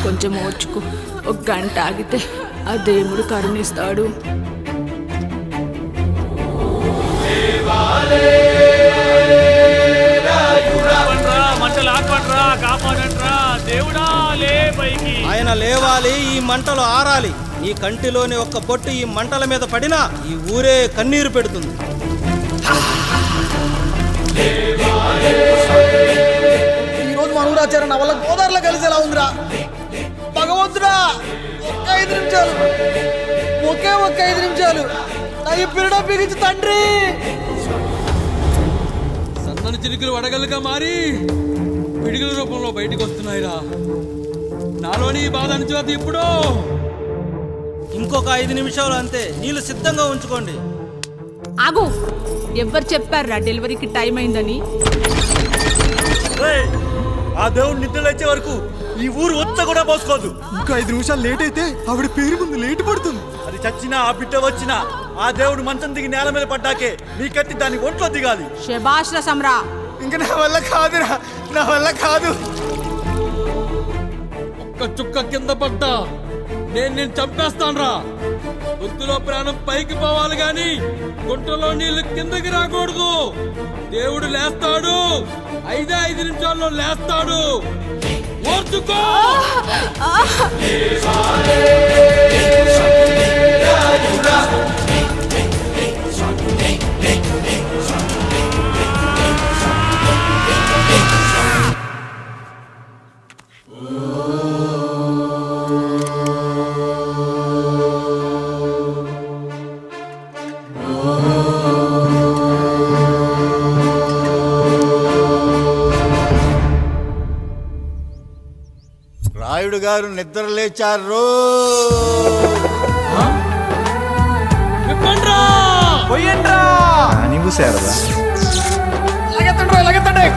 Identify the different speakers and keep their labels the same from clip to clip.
Speaker 1: కొంచెం ఓర్చుకో. ఒక గంట ఆగితే ఆ దేవుడు కరుణిస్తాడు.
Speaker 2: ఆయన లేవాలి, ఈ మంటలు ఆరాలి. నీ కంటిలోని ఒక్క పొట్టు ఈ మంటల మీద పడినా ఈ ఊరే కన్నీరు పెడుతుంది.
Speaker 3: ఈరోజు మన ఊరాచారం నా వల్ల గోదావరిలో కలిసేలా ఉందిరా. భగవంతుడా, ఒక్క 5 నిమిషాలు, ఒక్క 5 నిమిషాలు నా ఈ పిల్లడం బిగించి తండ్రి.
Speaker 4: సన్నని చిరుకులు వడగలుగా మారి పిడుగుల రూపంలో బయటకు వస్తున్నాయిరా. నాలోని బాధ అనిచేది ఇప్పుడు.
Speaker 2: ఇంకొక 5 నిమిషాలు అంతే, నీళ్ళు సిద్ధంగా ఉంచుకోండి.
Speaker 1: ఆగు, ఎవరు చెప్పారా డెలివరీకి టైం అయిందని?
Speaker 5: ఆ దేవుడు నిద్ర లేచే వరకు ఈ ఊరు ఒత్త కూడా పోసుకోదు.
Speaker 3: ఇంకా 5 నిమిషాలు లేట్ అయితే ఆవిడ పేరు ముందు లేట్ పడుతుంది.
Speaker 5: అది చచ్చినా ఆ బిడ్డ వచ్చినా ఆ దేవుడు మంచం దిగి నేల మీద పడ్డాకే నీ కత్తి దాని ఒంట్లో దిగాలి.
Speaker 1: శభాష్ రా సమ్రా.
Speaker 3: ఇంకా నా వల్ల కాదురా, నా వల్ల కాదు.
Speaker 4: ఒక్క చుక్క కింద పడ్డా నేను చంపేస్తానురా. గొంతులో ప్రాణం పైకి పోవాలి గాని గుంటలో నీళ్లు కిందకి రాకూడదు. దేవుడు లేస్తాడు, 5 నిమిషాల్లో లేస్తాడు. ఓర్చుకో.
Speaker 6: రాయుడు గారు నిద్ర లేచారు.
Speaker 3: నువ్వు శారదా లగెత్తండి.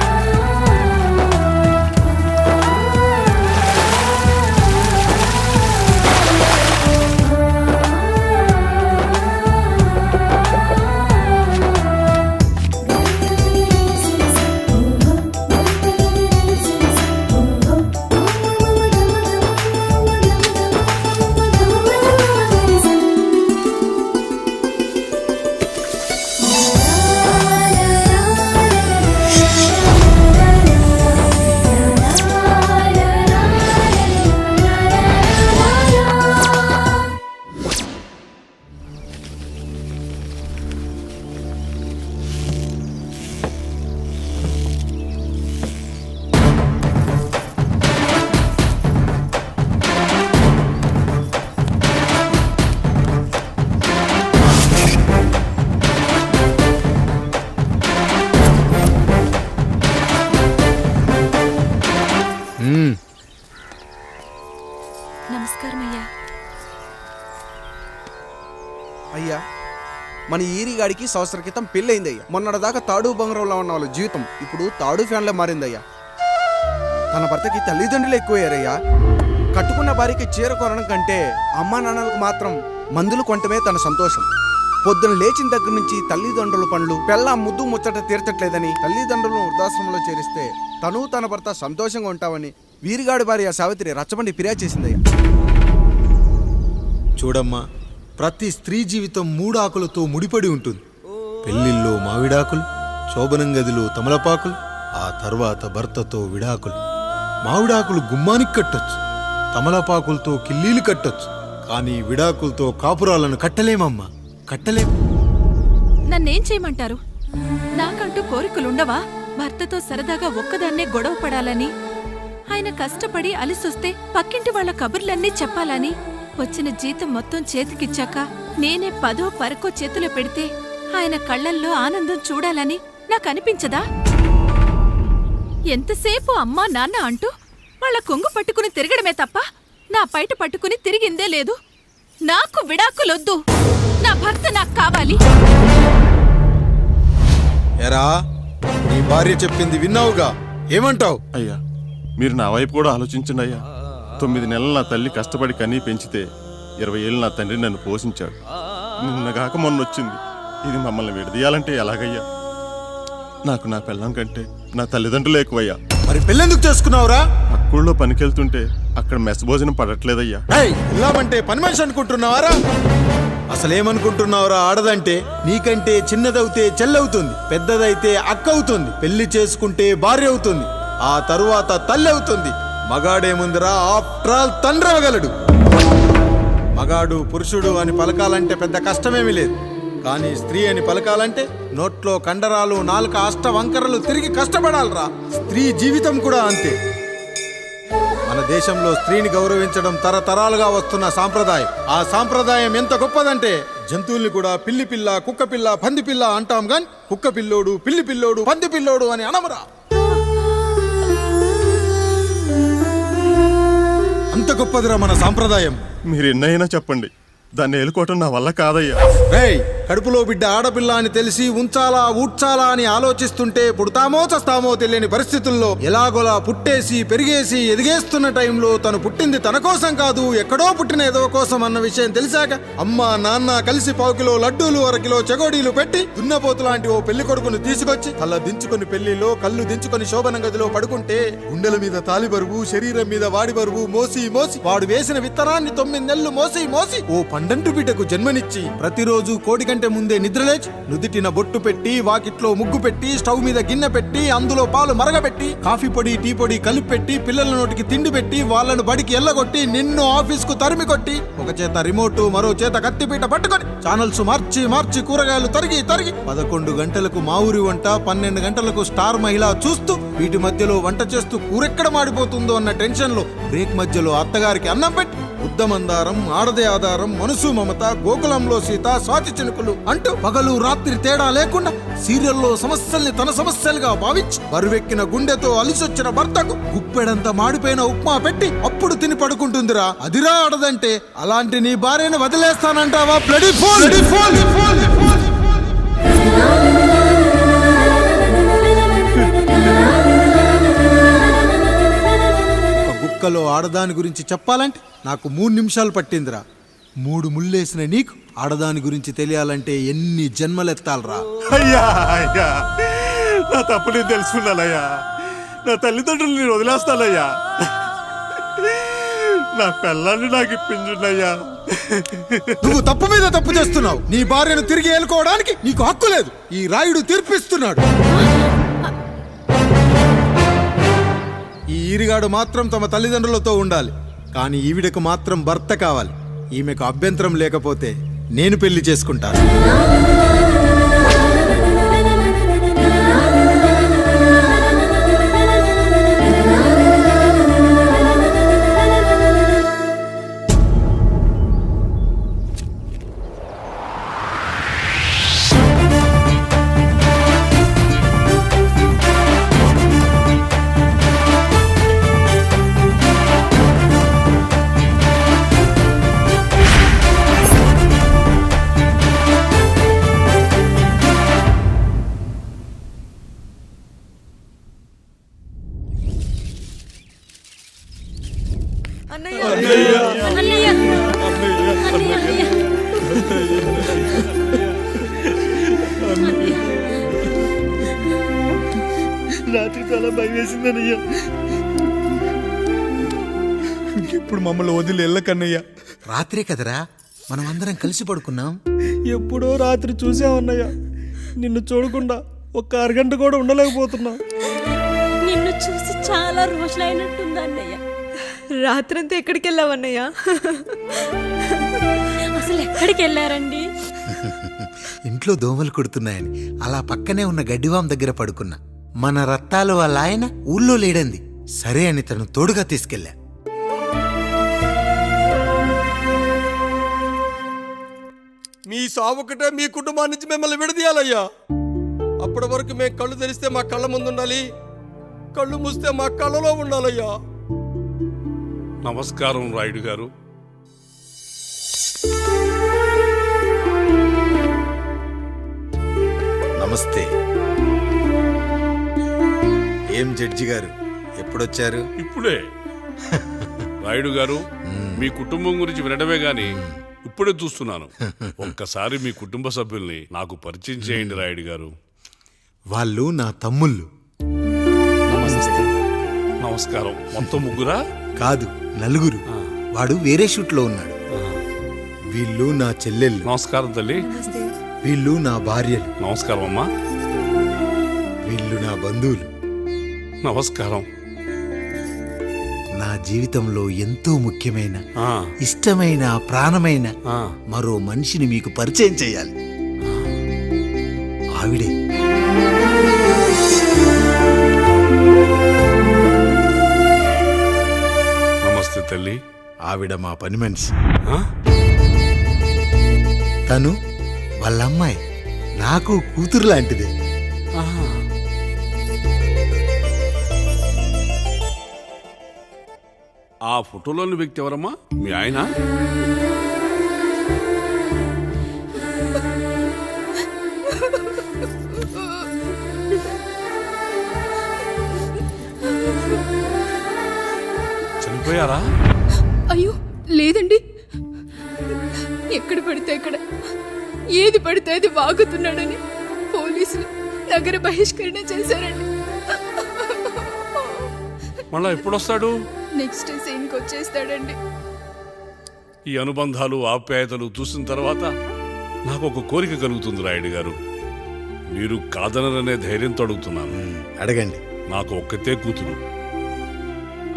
Speaker 7: అయ్యా, మన ఈరిగాడికి సంవత్సర క్రితం పెళ్ళయిందయ్యా. మొన్నటిదాకా తాడు బంగారంలో ఉన్న వాళ్ళ జీవితం ఇప్పుడు తాడు ఫ్యాన్లో మారిందయ్యా. తన భర్తకి తల్లిదండ్రులు ఎక్కువయ్యారయ్యా. కట్టుకున్న భార్యకి చీర కొనడం కంటే అమ్మా నాన్నలకు మాత్రం మందులు కొనటమే తన సంతోషం. పొద్దున లేచిన దగ్గర నుంచి తల్లిదండ్రుల పనులు పెళ్ళ ముద్దు ముచ్చట తీర్చట్లేదని తల్లిదండ్రులను వృద్ధాశ్రమంలో చేరిస్తే తను తన భర్త సంతోషంగా ఉంటామని వీరిగాడి భార్య సావిత్రి రచ్చబండి ఫిర్యాదు చేసిందయ్యా.
Speaker 6: చూడమ్మా, ప్రతి స్త్రీ జీవితం 3 ఆకులతో ముడిపడి ఉంటుంది. పెళ్లిల్లో మావిడాకులు, శోభనం గదిలో తమలపాకులు, ఆ తర్వాత భర్తతో విడాకులు. మావిడాకులు గుమ్మానికి కట్టొచ్చు, తమలపాకులతో కిల్లీలు కట్టొచ్చు, కానీ విడాకులతో కాపురాలను కట్టలేమమ్మా, కట్టలేము.
Speaker 8: నన్నేం చేయమంటారు? నాకంటూ కోరికలుండవా? భర్తతో సరదాగా ఒక్కదాన్నే గొడవ పడాలని, ఆయన కష్టపడి అలిసొస్తే పక్కింటి వాళ్ళ కబుర్లన్నీ చెప్పాలని, వచ్చిన జీతం మొత్తం చేతికిచ్చాక నేనే 10వ 12వ చేతిలో పెడితే ఆయన కళ్ళల్లో ఆనందం చూడాలని నాకనిపించదా? ఎంతసేపు అమ్మా నాన్న అంటూ వాళ్ళ కొంగు పట్టుకుని తిరగడమే తప్ప నా పైట పట్టుకుని తిరిగిందే లేదు. నాకు విడాకులొద్దు, నా భర్త నాకు కావాలి.
Speaker 6: ఎరా, నీ భార్య చెప్పింది విన్నావుగా, ఏమంటావు?
Speaker 9: అయ్యా, మీరు నా వైపు కూడా ఆలోచించండి అయ్యా. 9 నెలలు నా తల్లి కష్టపడి కనీ పెంచితే 20 ఏళ్ళు నా తండ్రి నన్ను పోషించాడు. నిన్నగాక మొన్న వచ్చింది. ఇది మమ్మల్ని విడదీయాలంటే ఎలాగయ్యా? నాకు నా పెళ్ళం కంటే నా తల్లిదండ్రులు ఎక్కువయ్యా.
Speaker 6: మరి పెళ్ళెందుకు చేసుకున్నావురా?
Speaker 9: అక్కుళ్ళో పనికెళ్తుంటే అక్కడ మెస్ భోజనం పడట్లేదయ్యా.
Speaker 6: వెళ్ళామంటే పని మనిషి అనుకుంటున్నావారా? అసలేమనుకుంటున్నావురా? ఆడదంటే నీకంటే చిన్నదవుతే చెల్లవుతుంది, పెద్దదైతే అక్క అవుతుంది, పెళ్లి చేసుకుంటే భార్య అవుతుంది, ఆ తరువాత తల్లి అవుతుంది. మగాడేముందిరా, ఆఫ్టర్ ఆల్ తండ్రి అవ్వగలడు. మగాడు పురుషుడు అని పలకాలంటే పెద్ద కష్టమేమీ లేదు. కానీ స్త్రీ అని పలకాలంటే నోట్లో కండరాలు, నాలుక అష్టవంకరలు తిరిగి కష్టపడాలరా. స్త్రీ జీవితం కూడా అంతే. మన దేశంలో స్త్రీని గౌరవించడం తరతరాలుగా వస్తున్న సాంప్రదాయం. ఆ సాంప్రదాయం ఎంత గొప్పదంటే జంతువుల్ని కూడా పిల్లి పిల్ల, కుక్క పిల్ల, పంది పిల్ల అంటాం గాని కుక్క పిల్లోడు, పిల్లి పిల్లోడు, పంది పిల్లోడు అని అనమరా. అంత గొప్పదిరా మన సాంప్రదాయం.
Speaker 9: మీరు ఎన్నైనా చెప్పండి, దాన్ని ఏలుకోవటం నా వల్ల కాదయ్యా.
Speaker 6: రేయ్, కడుపులో బిడ్డ ఆడపిల్ల అని తెలిసి ఉంచాలా ఊడ్చాలా అని ఆలోచిస్తుంటే పుడతామో చస్తామో తెలియని పరిస్థితుల్లో ఎలాగోలా పుట్టేసి పెరిగేసి ఎదిగేస్తున్న టైంలో తను పుట్టింది తన కోసం కాదు, ఎక్కడో పుట్టిన ఏదో కోసం అన్న విషయం తెలిసాక అమ్మ నాన్న కలిసి 1 కిలో లడ్డూలు, 1 కిలో చెగోడీలు పెట్టి దున్నపోతు లాంటి ఓ పెళ్లి కొడుకును తీసుకొచ్చి తల దించుకొని పెళ్లిలో కళ్ళు దించుకొని శోభన గదిలో పడుకుంటే గుండెల మీద తాలి బరువు, శరీరం మీద వాడి బరువు మోసి మోసి వాడు వేసిన విత్తనాన్ని 9 నెలలు మోసి మోసి ఓ పండంటు బిడ్డకు జన్మనిచ్చి ప్రతిరోజు కోడి కంటే ముందే నిద్రలేచి నుదిటిన బొట్టు పెట్టి, వాకిట్లో ముగ్గు పెట్టి, స్టవ్ మీద గిన్నె పెట్టి, అందులో పాలు మరగబెట్టి, కాఫీ పొడి టీ పొడి కలిపి పెట్టి, పిల్లల నోటికి తిండి పెట్టి, వాళ్ళను బడికి ఎల్లగొట్టి, నిన్ను ఆఫీస్కు తరిమి కొట్టి, ఒక చేత రిమోట్ మరో చేత కత్తిపీట పట్టుకొని ఛానల్స్ మార్చి మార్చి కూరగాయలు తరిగి తరిగి 11 గంటలకు మా ఊరి వంట, 12 గంటలకు స్టార్ మహిళ చూస్తూ, వీటి మధ్యలో వంట చేస్తూ కూరెక్కడ మాడిపోతుందో అన్న టెన్షన్ లో బ్రేక్ మధ్యలో అత్తగారికి అన్నం పెట్టి బుద్ధమందారం, ఆడదే ఆధారం, మనసు మమత, గోకులంలో సీత, స్వాతి చినుకులు అంటూ పగలు రాత్రి తేడా లేకుండా సీరియల్లో సమస్యల్ని తన సమస్యలుగా భావించి బరువెక్కిన గుండెతో అలిసొచ్చిన భర్తకు గుప్పెడంత మాడిపోయిన ఉప్మా పెట్టి అప్పుడు తిని పడుకుంటుందిరా. అదిరా ఆడదంటే. అలాంటి నీ భార్యను వదిలేస్తానంటావా? Bloody fool! కుక్కలో ఆడదాని గురించి చెప్పాలంటే నాకు 3 నిమిషాలు పట్టిందిరా. 3 ముళ్ళేసిన నీకు ఆడదాని గురించి తెలియాలంటే ఎన్ని జన్మలెత్తాలరా.
Speaker 9: అయ్యా అయ్యా, నా తప్పు నేను తెలుసుకున్నానయ్యా. నా తల్లిదండ్రులు నేను వదిలేస్తానయ్యా. నా పిల్లల్ని నాకు ఇప్పించున్నాయ్యా.
Speaker 6: నువ్వు తప్పు మీద తప్పు చేస్తున్నావు. నీ భార్యను తిరిగి ఏలుకోవడానికి నీకు హక్కు లేదు. ఈ రాయుడు తీర్పిస్తున్నాడు. ఈ ఈరిగాడు మాత్రం తమ తల్లిదండ్రులతో ఉండాలి, కానీ ఈవిడకు మాత్రం భర్త కావాలి. ఈమెకు అభ్యంతరం లేకపోతే నేను పెళ్లి చేసుకుంటాను.
Speaker 5: రాత్రి చాలా భయం వేసిందనయ్యా.
Speaker 6: ఇప్పుడు మమ్మల్ని వదిలి వెళ్ళకన్నయ్యా.
Speaker 3: రాత్రే కదరా మనం అందరం కలిసి పడుకున్నాం.
Speaker 2: ఎప్పుడో రాత్రి చూసామన్నయ్య. నిన్ను చూడకుండా ఒక్క అరగంట కూడా ఉండలేకపోతున్నా.
Speaker 10: నిన్ను చూసి చాలా రోజులైనట్టుంది అన్నయ్య.
Speaker 8: రాత్రంతా ఎక్కడికి వెళ్ళావన్నయ్య?
Speaker 10: అసలు ఎక్కడికి వెళ్ళారండి?
Speaker 3: ఇంట్లో దోమలు కుడుతున్నాయని అలా పక్కనే ఉన్న గడ్డివాం దగ్గర పడుకున్నా. మన రత్తాలు వాళ్ళ ఆయన ఊళ్ళో లేడంది. సరే అని తను తోడుగా తీసుకెళ్ళా.
Speaker 2: మీ సావుకటే మీ కుటుంబాన్ని నుంచి మిమ్మల్ని విడదీయాలయ్యా. అప్పటి వరకు మేము కళ్ళు తెరిస్తే మా కళ్ళ ముందు ఉండాలి, కళ్ళు మూస్తే మా కళ్ళలో ఉండాలయ్యా.
Speaker 11: నమస్కారం రాయుడు గారు.
Speaker 6: నమస్తే. ఏం జడ్జి గారు ఎప్పుడొచ్చారు?
Speaker 11: ఇప్పుడే. రాయుడు గారు, మీ కుటుంబం గురించి వినడమే గాని ఇప్పుడే చూస్తున్నాను. ఒక్కసారి మీ కుటుంబ సభ్యుల్ని నాకు పరిచయం చేయండి రాయుడు గారు.
Speaker 6: వాళ్ళు నా తమ్ముళ్ళు.
Speaker 11: నమస్కారం. మొత్తం ముగ్గురా?
Speaker 6: కాదు, నలుగురు. వాడు వేరే షూట్లో ఉన్నాడు. వీళ్ళు నా చెల్లెళ్ళు,
Speaker 11: నమస్కారం తల్లి.
Speaker 6: వీళ్ళు నా భార్యలు,
Speaker 11: నమస్కారం అమ్మా.
Speaker 6: వీళ్ళు నా బంధువులు.
Speaker 11: నమస్కారం.
Speaker 6: నా జీవితంలో ఎంతో ముఖ్యమైన,
Speaker 11: ఆ,
Speaker 6: ఇష్టమైన, ప్రాణమైన
Speaker 11: ఆ.
Speaker 6: మరో మనిషిని మీకు పరిచయం చేయాలి. ఆవిడే
Speaker 11: నమస్తే తల్లి.
Speaker 6: ఆవిడ మా పని మనిషి.
Speaker 11: ఆ?
Speaker 6: తను వాళ్ళ అమ్మాయి, నాకు కూతురు లాంటిదే.
Speaker 11: ఆహా. ఆ ఫోటోలోని వ్యక్తి ఎవరమ్మా? మీ ఆయన? చనిపోయారా?
Speaker 1: అయ్యో లేదండి, ఎక్కడ పడితే అక్కడ ఏది పడితే అది వాగుతున్నాడని పోలీసులు నగర బహిష్కరణ చేశారండి.
Speaker 11: మళ్ళా ఎప్పుడొస్తాడు?
Speaker 1: నెక్స్ట్ సీన్కి వచ్చేస్తాడండి.
Speaker 11: ఈ అనుబంధాలు, ఆప్యాయతలు చూసిన తర్వాత నాకు ఒక కోరిక కలుగుతుంది రాయుడు గారు. మీరు కాదనరనే ధైర్యంతో అడుగుతున్నాను.
Speaker 6: అడగండి.
Speaker 11: నాకు ఒక్కతే కూతురు.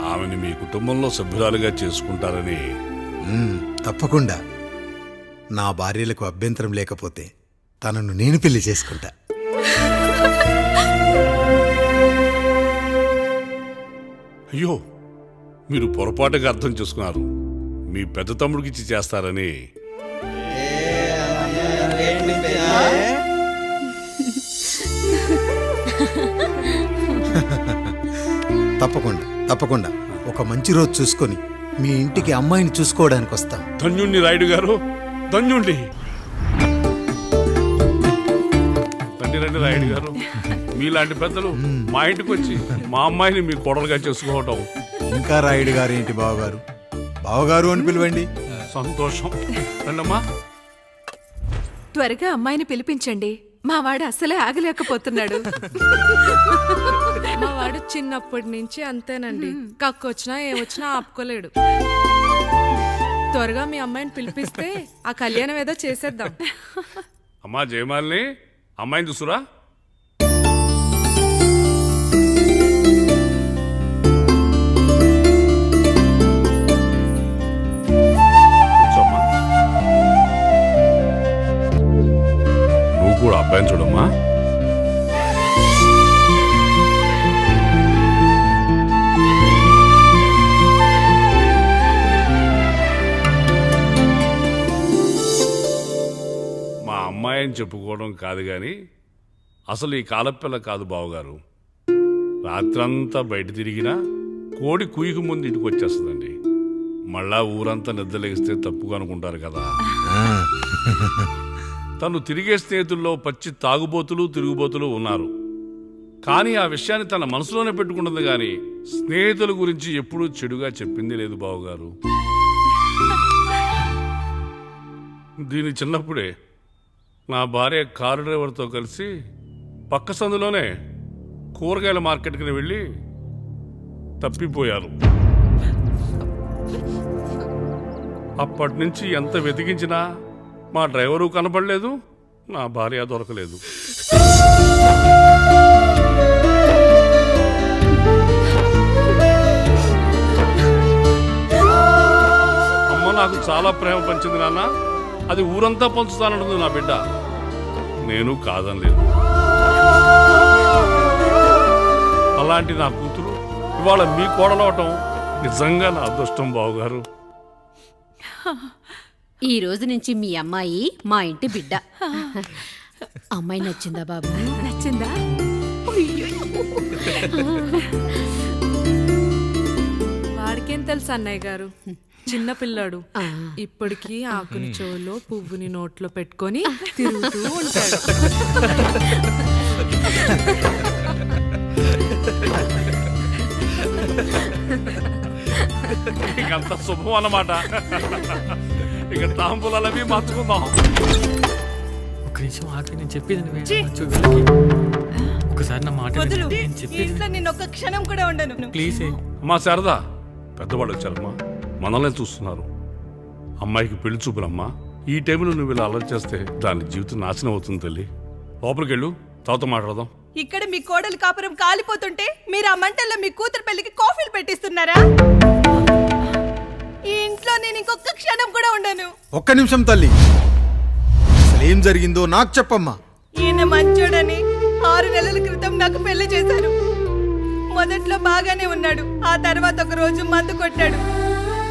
Speaker 11: ఆమెని మీ కుటుంబంలో సభ్యురాలుగా చేసుకుంటారని.
Speaker 6: తప్పకుండా. నా భార్యలకు అభ్యంతరం లేకపోతే తనను నేను పెళ్లి చేసుకుంటా.
Speaker 11: అయ్యో, మీరు పొరపాటుగా అర్థం చేసుకున్నారు. మీ పెద్ద తమ్ముడికి ఇచ్చి చేస్తారని.
Speaker 6: తప్పకుండా తప్పకుండా ఒక మంచి రోజు చూసుకొని మీ ఇంటికి అమ్మాయిని చూసుకోవడానికి వస్తాం.
Speaker 11: ధన్యుణ్ణి రాయుడు గారు, ధన్యుణ్ణి. రండి రండి రాయుడు గారు. మీలాంటి పెద్దలు మా ఇంటికి వచ్చి మా అమ్మాయిని మీ కోడలుగా చేసుకోవటం.
Speaker 6: ఇంకా రాయుడు గారు ఏంటి బావగారు? బావగారు అని పిలవండి.
Speaker 11: సంతోషం. రండమ్మా.
Speaker 8: త్వరగా అమ్మాయిని పిలిపించండి. మా వాడు అసలే ఆగలేకపోతున్నాడు.
Speaker 1: మా వాడు చిన్నప్పటి నుంచి అంతేనండి, కక్కొచ్చినా ఏమొచ్చినా ఆపుకోలేడు. త్వరగా మీ అమ్మాయిని పిలిపిస్తే ఆ కళ్యాణం ఏదో చేసేద్దాం.
Speaker 11: అమ్మా జయమాలిని, అమ్మాయిని చూసురా. కూర్చోమ్మా. నువ్వు కూడా అబ్బాయిని చూడమ్మా. మా అమ్మాయి అని చెప్పుకోవడం కాదు కానీ అసలు ఈ కాలపిల్ల కాదు బావగారు. రాత్రంతా బయట తిరిగినా కోడి కుయ్యకు ముందు ఇంటికి వచ్చేస్తుందండి. మళ్ళా ఊరంతా నిద్రలేగిస్తే తప్పుగా అనుకుంటారు కదా. తను తిరిగే స్నేహితుల్లో పచ్చి తాగుబోతులు, తిరుగుబోతులు ఉన్నారు. కానీ ఆ విషయాన్ని తన మనసులోనే పెట్టుకుంటుంది కానీ స్నేహితుల గురించి ఎప్పుడూ చెడుగా చెప్పింది లేదు బావగారు. దీని చిన్నప్పుడే నా భార్య కారు డ్రైవర్తో కలిసి పక్క సందులోనే కూరగాయల మార్కెట్కి వెళ్ళి తప్పిపోయారు. అప్పటి నుంచి ఎంత వెతికించినా మా డ్రైవరు కనపడలేదు, నా భార్య దొరకలేదు. అమ్మ నాకు చాలా ప్రేమ పంచింది నాన్న, అది ఊరంతా పంచుతానంటుంది నా బిడ్డ. నేను కాదనలేదు. అలాంటి నా కూతురు ఇవాళ మీ కోడలవటం నిజంగా నా అదృష్టం బావగారు.
Speaker 10: ఈ రోజు నుంచి మీ అమ్మాయి మా ఇంటి బిడ్డ. అమ్మాయి నచ్చిందా బాబు?
Speaker 8: నచ్చిందా?
Speaker 1: వాడికేం తెలుసు అన్నయ్య గారు, చిన్న పిల్లాడు. ఇప్పటికీ ఆకుని చెవులో పువ్వుని నోట్లో పెట్టుకొని తిరుగుతూ ఉంటాడు.
Speaker 11: ఇంకంత శుభం అన్నమాట. ఇక తాంబూలవి మార్చుకుందాం.
Speaker 12: ఒక నిమిషం ఆగి, నేను చెప్పేది ఒకసారి నా మాట
Speaker 1: నిన్న ఒక్క క్షణం కూడా ఉండను.
Speaker 12: ప్లీజ్.
Speaker 11: అమ్మా శారదా, పెద్దవాళ్ళు వచ్చారమ్మా, మనల్ని చూస్తున్నారు. అమ్మాయికి పెళ్లి చూపులమ్మా. ఈ టైంలో నువ్వు ఇలా అలర్ట్ చేస్తే దాని జీవితం నాశనం అవుతుంది తల్లి. లోపలికి వెళ్ళు, తర్వాత మాట్లాడదాం.
Speaker 8: ఇక్కడ మీ కోడలు కాపురం కాలిపోతుంటే మీరు ఆ మంటల్లో మీ కూతురు పెళ్లికి కాఫీలు పెట్టిస్తున్నారా? ఈ ఇంట్లో నేను ఇంకొక క్షణం కూడా ఉండను.
Speaker 6: ఒక్క నిమిషం తల్లి, అసలు ఏం జరిగిందో నాకు చెప్పమ్మా.
Speaker 8: ఈయన మంచోడని 6 నెలల క్రితం నాకు పెళ్లి చేశారు. మొదట్లో బాగానే ఉన్నాడు, ఆ తర్వాత ఒక రోజు మందు కొట్టాడు.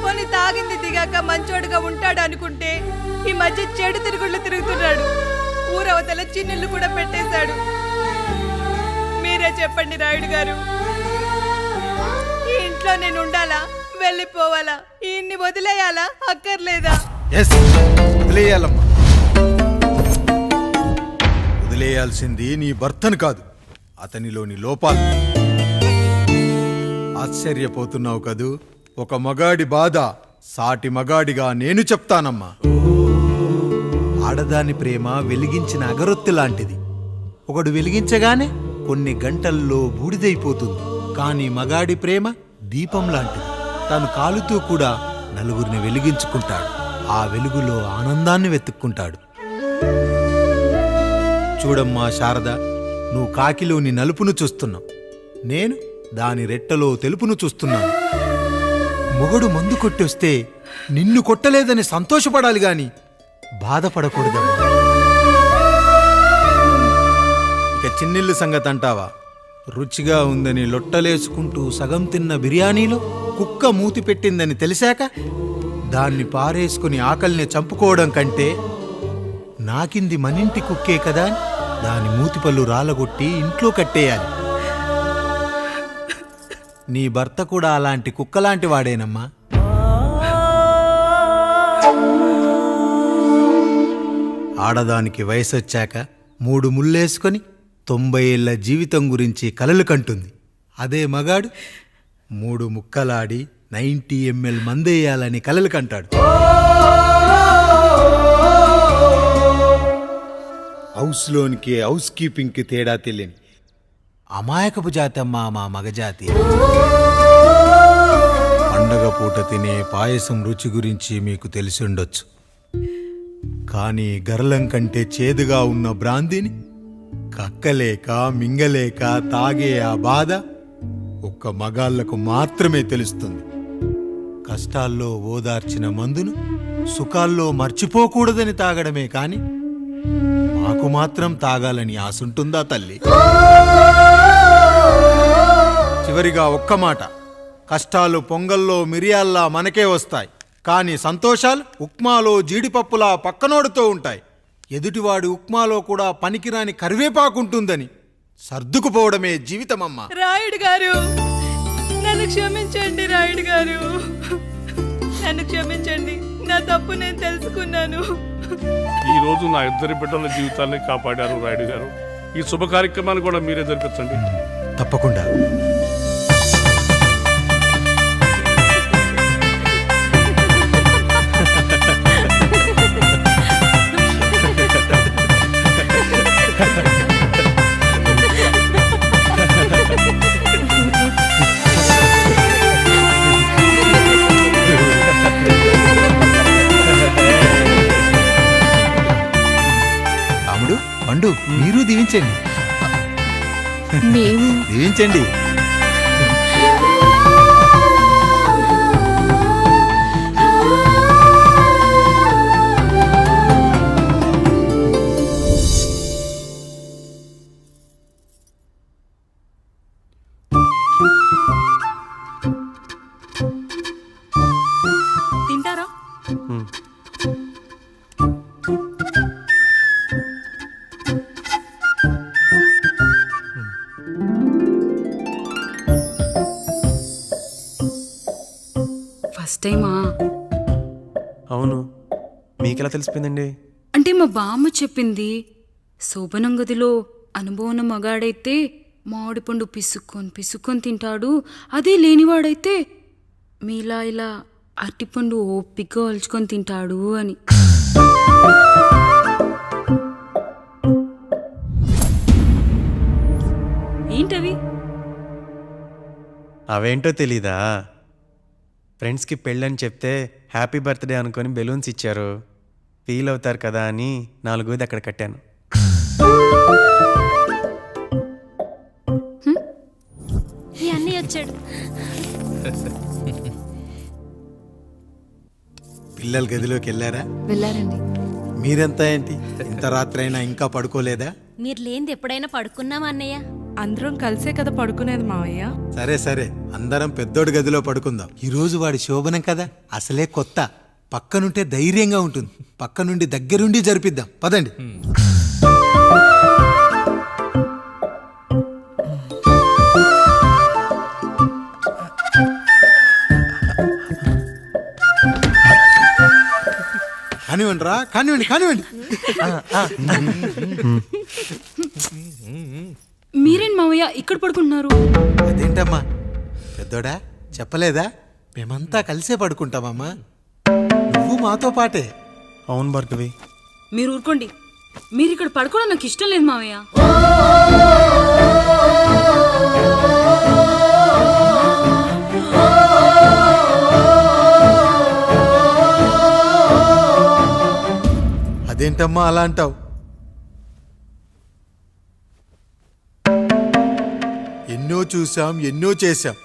Speaker 8: కొన్ని తాగింది దిగాక మంచోడుగా ఉంటాడు అనుకుంటే ఈ మధ్య చెడు తిరుగుళ్ళు తిరుగుతున్నాడు. ఊరవతల చిన్నిళ్ళు కూడా పెట్టేశాడు. మీరే చెప్పండి రాయుడు గారు, ఈ ఇంట్లో నేను ఉండాలా, వెళ్ళిపోవాలా, ఈయన్ని వదిలేయాలా, అక్కర్లేదా?
Speaker 6: వదిలేయాలమ్మా. వదిలేయాల్సింది నీ భర్తను కాదు, అతనిలోని లోపాలు. ఆశ్చర్యపోతున్నావు కదూ? ఒక మగాడి బాధ సాటి మగాడిగా నేను చెప్తానమ్మా. ఆడదాని ప్రేమ వెలిగించిన అగరొత్తి లాంటిది. ఒకడు వెలిగించగానే కొన్ని గంటల్లో బూడిదైపోతుంది. కానీ మగాడి ప్రేమ దీపం లాంటిది. తను కాలుతూ కూడా నలుగురిని వెలిగించుకుంటాడు. ఆ వెలుగులో ఆనందాన్ని వెతుక్కుంటాడు. చూడమ్మా శారద, నువ్వు కాకిలోని నలుపును చూస్తున్నావు, నేను దాని రెట్టలో తెలుపును చూస్తున్నాను. మొగడు మందు కొట్టొస్తే నిన్ను కొట్టలేదని సంతోషపడాలి గాని బాధపడకూడదమ్మా. ఇక చిన్నిల్లు సంగతి అంటావా? రుచిగా ఉందని లొట్టలేసుకుంటూ సగం తిన్న బిర్యానీలో కుక్క మూతి పెట్టిందని తెలిసాక దాన్ని పారేసుకుని ఆకలిని చంపుకోవడం కంటే నాకింది మనింటి కుక్కే కదా దాని మూతిపళ్ళు రాలగొట్టి ఇంట్లో కట్టేయాలి. నీ భర్త కూడా అలాంటి కుక్కలాంటి వాడేనమ్మా. ఆడదానికి వయసొచ్చాక 3 ముళ్ళేసుకొని 90 ఏళ్ల జీవితం గురించి కలలు కంటుంది. అదే మగాడు 3 ముక్కలాడి 90 ml మందేయాలని కలలు కంటాడు. హౌస్లోనికి హౌస్ కీపింగ్కి తేడా తెలియని అమాయకపు జాతమ్మా మా మగజాతి. పండగ పూట తినే పాయసం రుచి గురించి మీకు తెలిసి ఉండొచ్చు. కానీ గరళం కంటే చేదుగా ఉన్న బ్రాందీని కక్కలేక మింగలేక తాగే ఆ బాధ ఒక్క మగాళ్లకు మాత్రమే తెలుస్తుంది. కష్టాల్లో ఓదార్చిన మందును సుఖాల్లో మర్చిపోకూడదని తాగడమే కాని మాకు మాత్రం తాగాలని ఆశుంటుందా తల్లి? చివరిగా ఒక్క మాట, కష్టాలు పొంగల్లో మిరియాల్లా మనకే వస్తాయి, కానీ సంతోషాలు ఉప్మాలో జీడిపప్పులా పక్కనోడుతో ఉంటాయి. ఎదుటివాడి ఉప్మాలో కూడా పనికిరాని కరివేపాకుంటుందని సర్దుకుపోవడమే జీవితమమ్మా.
Speaker 8: రాయుడు గారు, నన్ను క్షమించండి. రాయుడు గారు, నన్ను క్షమించండి. నా తప్పు నేను తెలుసుకున్నాను.
Speaker 11: ఈ రోజు నా 2 బిడ్డల జీవితాన్ని కాపాడారు రాయుడు గారు. ఈ శుభ కార్యక్రమాన్ని కూడా మీరే జరిపించండి.
Speaker 6: తప్పకుండా. రాముడు, పండు, మీరు దీవించండి.
Speaker 10: మేము
Speaker 6: దీవించండి.
Speaker 8: తింటారా?
Speaker 10: ఫస్ట్ టైమా?
Speaker 13: అవును, మీకెలా తెలిసిపోయిందండి?
Speaker 10: అంటే మా బామ్మ చెప్పింది. శోభనం గదిలో అనుభవం మగాడైతే మామిడి పండు పిసుక్కొని తింటాడు, అదే లేనివాడైతే మీలా ఇలా అరటిపండు ఓపిగ్గా ఒలుచుకొని తింటాడు అని. ఏంటవి?
Speaker 13: అవేంటో తెలీదా? ఫ్రెండ్స్కి పెళ్ళని చెప్తే హ్యాపీ బర్త్డే అనుకొని బెలూన్స్ ఇచ్చారు. ఫీల్ అవుతారు కదా అని 4 అక్కడ కట్టాను.
Speaker 8: ఈ అన్నయ్య వచ్చాడు.
Speaker 6: పిల్లల గదిలోకి వెళ్ళారా?
Speaker 8: వెళ్ళారండి.
Speaker 6: మీరెంత ఏంటి ఇంత రాత్రి అయినా ఇంకా పడుకోలేదా?
Speaker 8: మీరు లేనిది ఎప్పుడైనా పడుకున్నామా అన్నయ్య?
Speaker 1: అందరం కలిసే కదా పడుకునేది మావయ్య.
Speaker 6: సరే సరే, అందరం పెద్దోడి గదిలో పడుకుందాం. ఈ రోజు వాడి శోభనం కదా, అసలే కొత్త. పక్కనుంటే ధైర్యంగా ఉంటుంది. పక్క నుండి దగ్గరుండి జరిపిద్దాం. పదండి. కానివ్వండి రా, కానివ్వండి కానివ్వండి.
Speaker 10: మీరేంటి మావయ్య ఇక్కడ పడుకుంటున్నారు?
Speaker 6: అదేంటమ్మా పెద్దోడా, చెప్పలేదా? మేమంతా కలిసే పడుకుంటామమ్మా. నువ్వు మాతో పాటే.
Speaker 13: అవును భార్గవి.
Speaker 10: మీరు ఊరుకోండి. మీరు ఇక్కడ పడుకోవడం నాకు ఇష్టం లేదు మావయ్య.
Speaker 6: అదేంటమ్మా అలా అంటావు? ఎన్నో చూశాం, ఎన్నో చేశాం.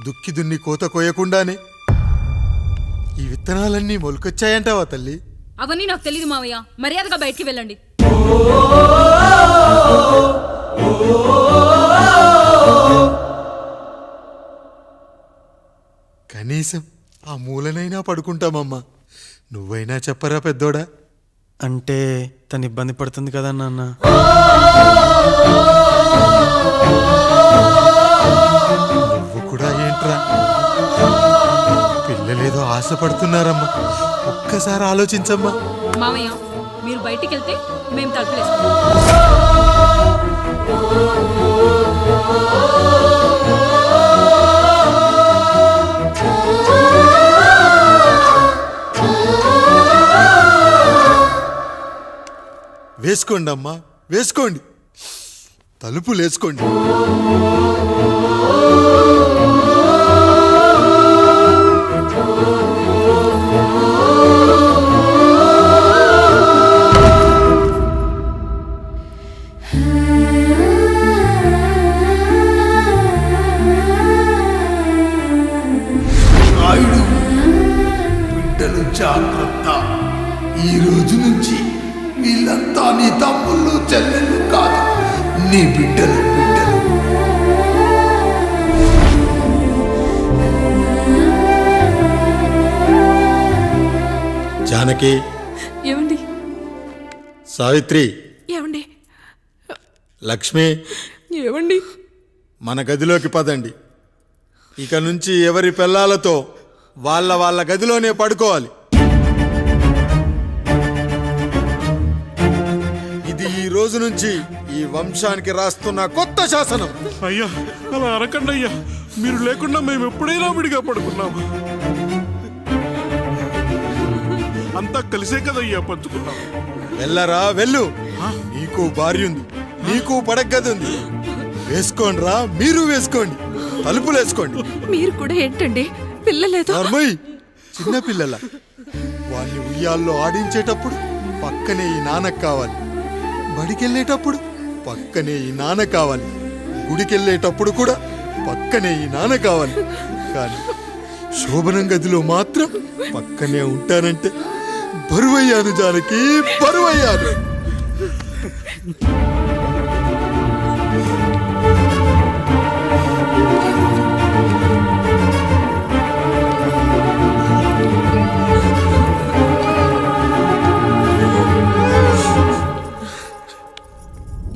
Speaker 6: దుక్కి దున్ని కోత కోయకుండానే ఈ విత్తనాలన్నీ మొలకొచ్చాయంటావా తల్లి?
Speaker 10: అవన్నీ నాకు తెలియదు మావయ్య. మర్యాదగా బయటికి వెళ్ళండి.
Speaker 6: కనీసం ఆ మూలనైనా పడుకుంటామమ్మా. నువ్వైనా చెప్పరా పెద్దోడా?
Speaker 13: అంటే తను ఇబ్బంది పడుతుంది కదా నాన్న.
Speaker 6: నువ్వు కూడా ఏంట్రా? పిల్లలేదో ఆశపడుతున్నారమ్మా. ఒక్కసారి ఆలోచించమ్మా.
Speaker 10: మావయ్య మీరు బయటికి వెళ్తే మేము తలుపులేసుకుంటాం.
Speaker 6: వేసుకోండి అమ్మా, వేసుకోండి. తలుపులు వేసుకోండి.
Speaker 14: నాయుడు, బిడ్డలు జాగ్రత్త. ఈ రోజు నుంచి వీళ్ళంతా నీ తమ్ముళ్ళు చెల్లెళ్ళు కాదు, నీ బిడ్డలు.
Speaker 6: జానకి,
Speaker 1: ఏమండి?
Speaker 6: సావిత్రి,
Speaker 1: ఏమండి?
Speaker 6: లక్ష్మి,
Speaker 1: ఏమండి?
Speaker 6: మన గదిలోకి పదండి. ఇక నుంచి ఎవరి పిల్లలతో వాళ్ళ గదిలోనే పడుకోవాలి. ఇది ఈ రోజు నుంచి ఈ వంశానికి రాస్తున్న కొత్త శాసనం.
Speaker 9: అయ్యా అలా అరకండి అయ్యా. మీరు లేకుండా మేము ఎప్పుడైనా విడిగా పడుకున్నాము. అంతా కలిసే కదయ్యా పంచుకున్నాం.
Speaker 6: వెళ్ళరా వెళ్ళు. నీకు భార్య ఉంది, నీకు పడగది ఉంది. వేసుకోండి రా, మీరు వేసుకోండి. తలుపులు వేసుకోండి.
Speaker 1: మీరు కూడా ఏంటండి పిల్లలేదు?
Speaker 6: చిన్న పిల్లల వాళ్ళని ఉయ్యాల్లో ఆడించేటప్పుడు పక్కనే ఈ నాన్న కావాలి. బడికెళ్ళేటప్పుడు పక్కనే ఈ నాన్న కావాలి. గుడికెళ్ళేటప్పుడు కూడా పక్కనే ఈ నాన్న కావాలి. కానీ శోభనం గదిలో మాత్రం పక్కనే ఉంటానంటే బరువయ్యాను జానకి, బరువయ్యాను.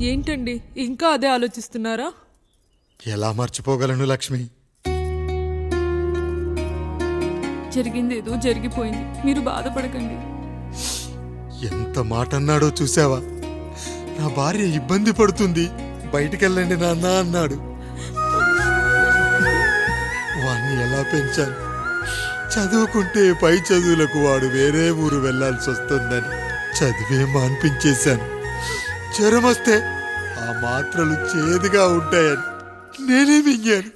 Speaker 1: ఏంటండి ఇంకా అదే ఆలోచిస్తున్నారా?
Speaker 6: ఎలా మర్చిపోగలను లక్ష్మి?
Speaker 10: జరిగింది ఏదో జరిగిపోయింది. మీరు బాధపడకండి.
Speaker 6: ఎంత మాట అన్నాడో చూసావా? నా భార్య ఇబ్బంది పడుతుంది, బయటికెళ్ళండి నాన్న అన్నాడు. వాణ్ణి ఎలా పెంచాను? చదువుకుంటే పై చదువులకు వాడు వేరే ఊరు వెళ్లాల్సి వస్తుందని చదివే మాన్పించేశాను. జ్వరం వస్తే ఆ మాత్రలు చేదుగా ఉంటాయని నేనే మింగాను.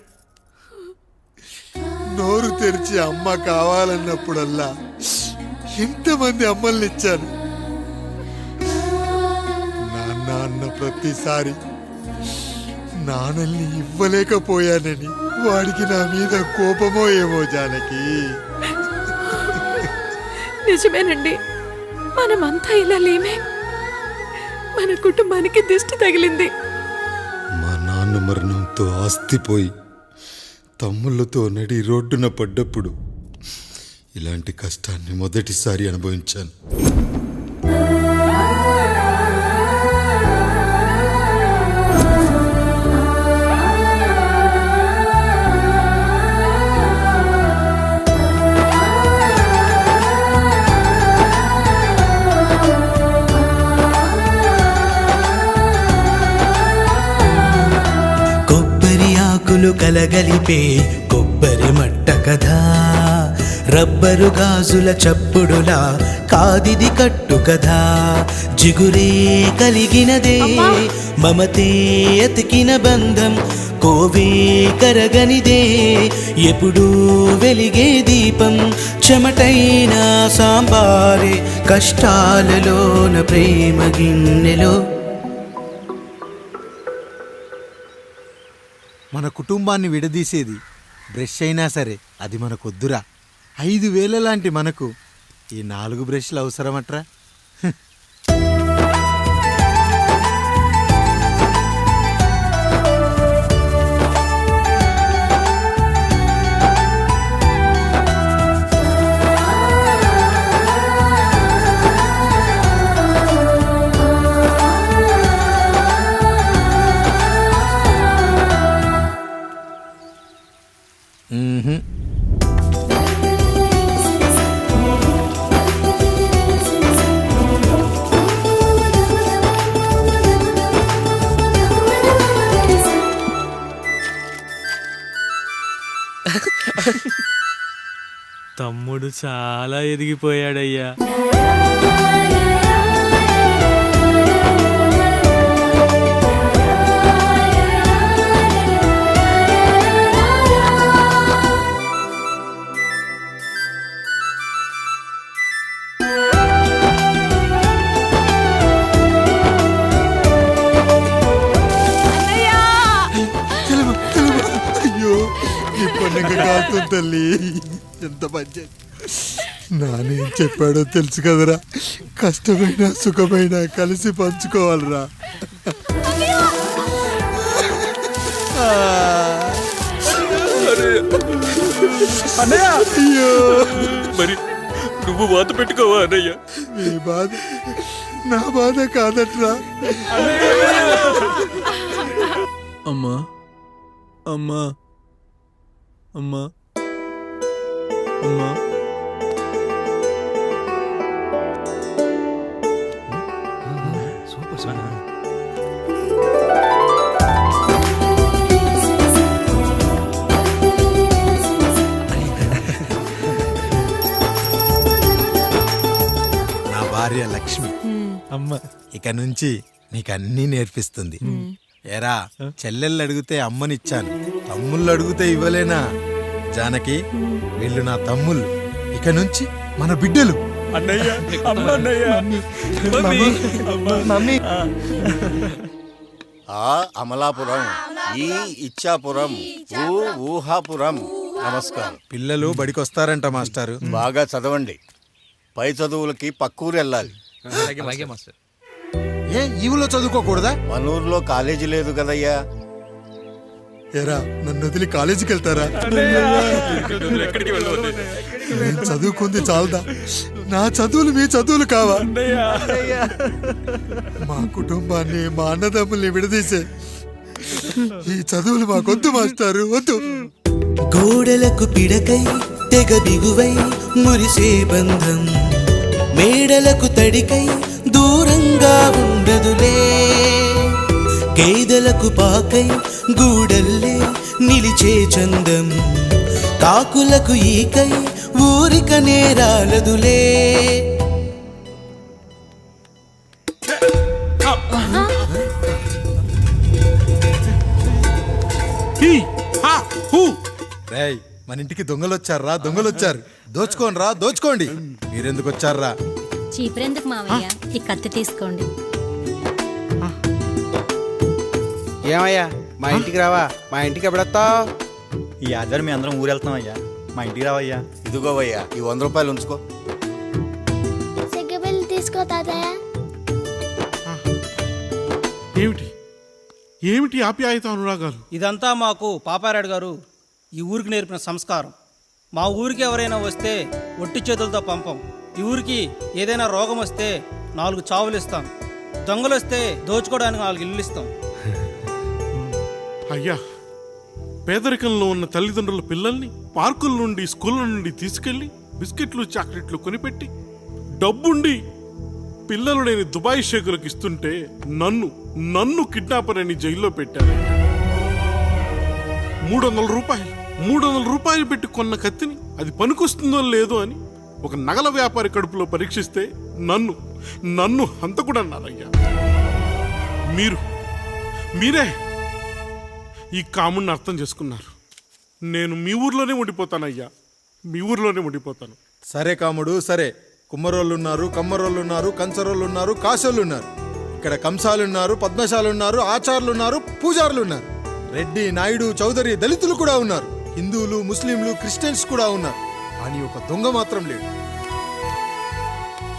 Speaker 6: నోరు తెరిచి అమ్మ కావాలన్నప్పుడల్లా ఎంతమంది అమ్మల్ని ఇచ్చాను. నాన్న అన్న ప్రతిసారి నాన్నల్ని ఇవ్వలేకపోయానని వాడికి నా మీద కోపమో ఏమో జానకి.
Speaker 8: నిజమేనండి, మనమంతా ఇలా లేమే. మన కుటుంబానికి దిష్టి తగిలింది.
Speaker 6: మా నాన్న మరణంతో ఆస్తిపోయి తమ్ముళ్ళతో నడి రోడ్డున పడ్డప్పుడు ఇలాంటి కష్టాన్ని మొదటిసారి అనుభవించాను.
Speaker 15: కలగలిపే కొబ్బరి మట్ట కథ, రబ్బరు గాజుల చప్పుడులా కాదిది కట్టు కథ. జిగురే కలిగినదే మమతే అతికిన బంధం, కోవే కరగనిదే ఎప్పుడూ వెలిగే దీపం. చెమటైన సాంబారే కష్టాలలోన ప్రేమ గిన్నెలో.
Speaker 6: మన కుటుంబాన్ని విడదీసేది బ్రష్ అయినా సరే అది మనకొద్దురా. 5,000 లాంటి మనకు ఈ 4 బ్రష్లు అవసరమట్రా.
Speaker 12: తమ్ముడు చాలా ఎదిగిపోయాడయ్యా.
Speaker 6: అయ్యో ఈ పండుగ కాదు తల్లి, ఎంత మంచి. నానేం చెప్పాడో తెలుసు కదరా, కష్టమైన సుఖమైన కలిసి పంచుకోవాలరా. అయ్యో
Speaker 12: మరి నువ్వు బాధ పెట్టుకోవా అన్నయ్య?
Speaker 6: మీ బాధ నా బాధ కాదట్రా.
Speaker 3: అమ్మా అమ్మా అమ్మా అమ్మా
Speaker 6: నా భార్య లక్ష్మి
Speaker 3: అమ్మ
Speaker 6: ఇక నుంచి నీకు అన్నీ నేర్పిస్తుంది. ఏరా, చెల్లెళ్ళు అడిగితే అమ్మనిచ్చాను, తమ్ముళ్ళు అడిగితే ఇవ్వలేనా? జానకి, వీళ్ళు నా తమ్ముళ్ళు, ఇక నుంచి మన బిడ్డలు.
Speaker 3: అన్నయ్య మమ్మీ
Speaker 16: ఆ అమలాపురం, ఈ ఇచ్చాపురం, ఊహాపురం. నమస్కారం.
Speaker 6: పిల్లలు బడికొస్తారంట మాస్టారు.
Speaker 16: బాగా చదవండి, పై చదువులకి పక్కూరు వెళ్ళాలి.
Speaker 6: ఏ ఈ ఊళ్ళో చదువుకోకూడదా?
Speaker 16: మన ఊర్లో కాలేజీ లేదు కదయ్యా.
Speaker 6: ఏరా, నన్ను వదిలి కాలేజీకి వెళ్తారా? నేను చదువుకుంది చాలదా? నా చదువులు మీ చదువులు కావా? మా కుటుంబాన్ని, మా అన్నదమ్ముల్ని విడదీసే ఈ చదువులు మాకొద్దు మాస్టారు, వద్దు.
Speaker 15: గోడలకు పిడకై తెగ బిగువై మురిసే బంధం, మేడలకు తడికై దూరంగా ఉండదులే. గేదెలకు పాకై గూడల్లే నిలిచే చందం, కాకులకు ఈకై ఊరిక నేరాలదులే.
Speaker 6: రేయ్, మన ఇంటికి దొంగలు వచ్చారా? దొంగలు వచ్చారు. దోచుకోండి రా, దోచుకోండి. మీరెందుకు వచ్చారా?
Speaker 17: చీపురెందుకు మావయ్య, ఈ కత్తి తీసుకోండి.
Speaker 7: ఏమయ్యా మా ఇంటికి రావా? మా ఇంటికి ఎప్పుడొస్తావు?
Speaker 5: ఈ ఆధారం మీ అందరం ఊరెళ్తాం అయ్యా, మా ఇంటికి రావయ్యా.
Speaker 16: ఇదిగోవయ్యా ఈ 100 రూపాయలు ఉంచుకో.
Speaker 17: సిగ్గబిల్లి తీసుకో తాతయ్య.
Speaker 9: ఏమిటి ఏమిటి ఆప్యాయత అనురాగాలు?
Speaker 3: ఇదంతా మాకు పాపారాయుడు గారు ఈ ఊరికి నేర్పిన సంస్కారం. మా ఊరికి ఎవరైనా వస్తే ఒట్టి చేతులతో పంపం. ఈ ఊరికి ఏదైనా రోగం వస్తే 4 చావులు ఇస్తాం. దొంగలు వస్తే దోచుకోవడానికి 4 ఇల్లు ఇస్తాం.
Speaker 9: అయ్యా, పేదరికంలో ఉన్న తల్లిదండ్రుల పిల్లల్ని పార్కుల నుండి స్కూళ్ళ నుండి తీసుకెళ్లి బిస్కెట్లు చాక్లెట్లు కొనిపెట్టి డబ్బుండి పిల్లలు లేని దుబాయ్ షేకులకు ఇస్తుంటే నన్ను కిడ్నాపర్ అని జైల్లో పెట్టారు. 300 రూపాయలు పెట్టి కొన్న కత్తిని అది పనికొస్తుందో లేదో అని ఒక నగల వ్యాపారి కడుపులో పరీక్షిస్తే నన్ను హంతకుడు అన్నారయ్యా. మీరే ఈ కాముడిని అర్థం చేసుకున్నారు. నేను మీ ఊర్లోనే ఉండిపోతానయ్యా, మీ ఊర్లోనే ఉండిపోతాను.
Speaker 6: సరే కాముడు, సరే. కుమ్మరోళ్ళున్నారు, కమ్మరోళ్ళున్నారు, కంచరోళ్ళున్నారు, కాశోళ్ళున్నారు. ఇక్కడ కంసాలున్నారు, పద్మశాలున్నారు, ఆచార్యులున్నారు, పూజారులున్నారు. రెడ్డి, నాయుడు, చౌదరి, దళితులు కూడా ఉన్నారు. హిందువులు, ముస్లింలు, క్రిస్టియన్స్ కూడా ఉన్నారు. కానీ ఒక దొంగ మాత్రం లేడు.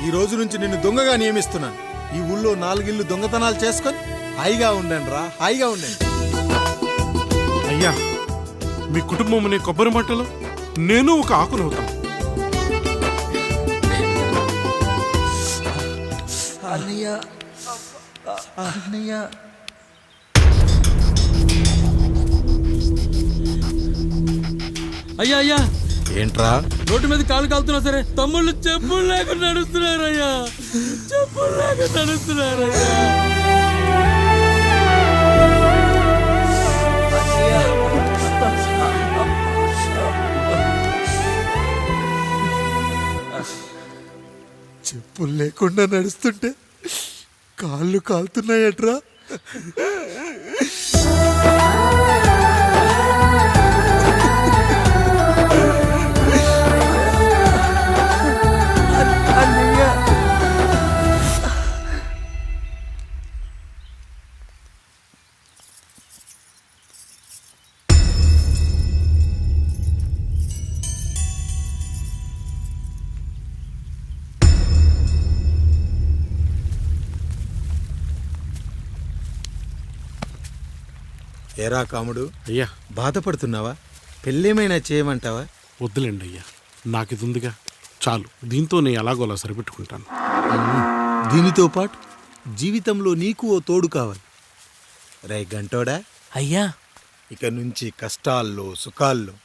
Speaker 6: ఈ రోజు నుంచి నిన్ను దొంగగా నియమిస్తున్నాను. ఈ ఊళ్ళో 4 ఇళ్ళు దొంగతనాలు చేసుకొని హాయిగా ఉండండి రా, హాయిగా ఉండండి.
Speaker 9: అయ్యా, మీ కుటుంబం అనే కొబ్బరి మట్టలో నేను ఒక ఆకునవుతాను.
Speaker 4: అయ్యా అయ్యా,
Speaker 6: ఏంట్రా?
Speaker 4: రోడ్డు మీద కాలు కాలుతున్నా సరే తమ్ముళ్ళు చెప్పులు లేకుండా నడుస్తున్నారయ్యా, చెప్పులు లేకుండా నడుస్తున్నారయ్యా.
Speaker 6: చెప్పులు లేకుండా నడుస్తుంటే కాళ్ళు కాలుతున్నాయట్రా. ఏరా కాముడు,
Speaker 9: అయ్యా
Speaker 6: బాధపడుతున్నావా? పెళ్ళేమైనా చేయమంటావా?
Speaker 9: వద్దులేండి అయ్యా, నాకు ఇది ఉందిగా చాలు. దీంతో నేను ఎలాగోలా సరిపెట్టుకుంటాను.
Speaker 6: దీనితో పాటు జీవితంలో నీకు ఓ తోడు కావాలి. రే గంటోడా
Speaker 18: అయ్యా,
Speaker 6: ఇక నుంచి కష్టాల్లో సుఖాల్లో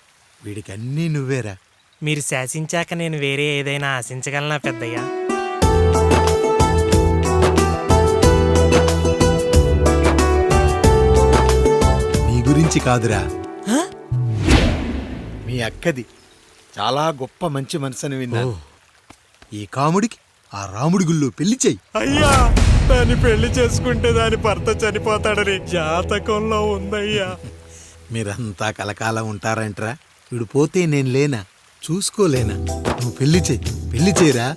Speaker 6: వీడికి అన్నీ నువ్వేరా.
Speaker 18: మీరు శాసించాక నేను వేరే ఏదైనా ఆశించగలనా పెద్దయ్యా?
Speaker 6: నీ గురించి కాదురా, మీ అక్కది. చాలా గొప్ప మంచి మనసుని విన్నాను. ఈ కాముడికి ఆ రాముడి గుళ్ళో పెళ్లి చెయ్యి.
Speaker 13: అయ్యా, దాన్ని పెళ్లి చేసుకుంటే దాని భర్త చనిపోతాడని జాతకంలో ఉందయ్యా.
Speaker 6: మీరంతా కలకాలం ఉంటారంట్రా. వీడు పోతే నేను లేనా, చూసుకోలేనా? నువ్వు పెళ్లి చెయ్యి, పెళ్లి చేయరా.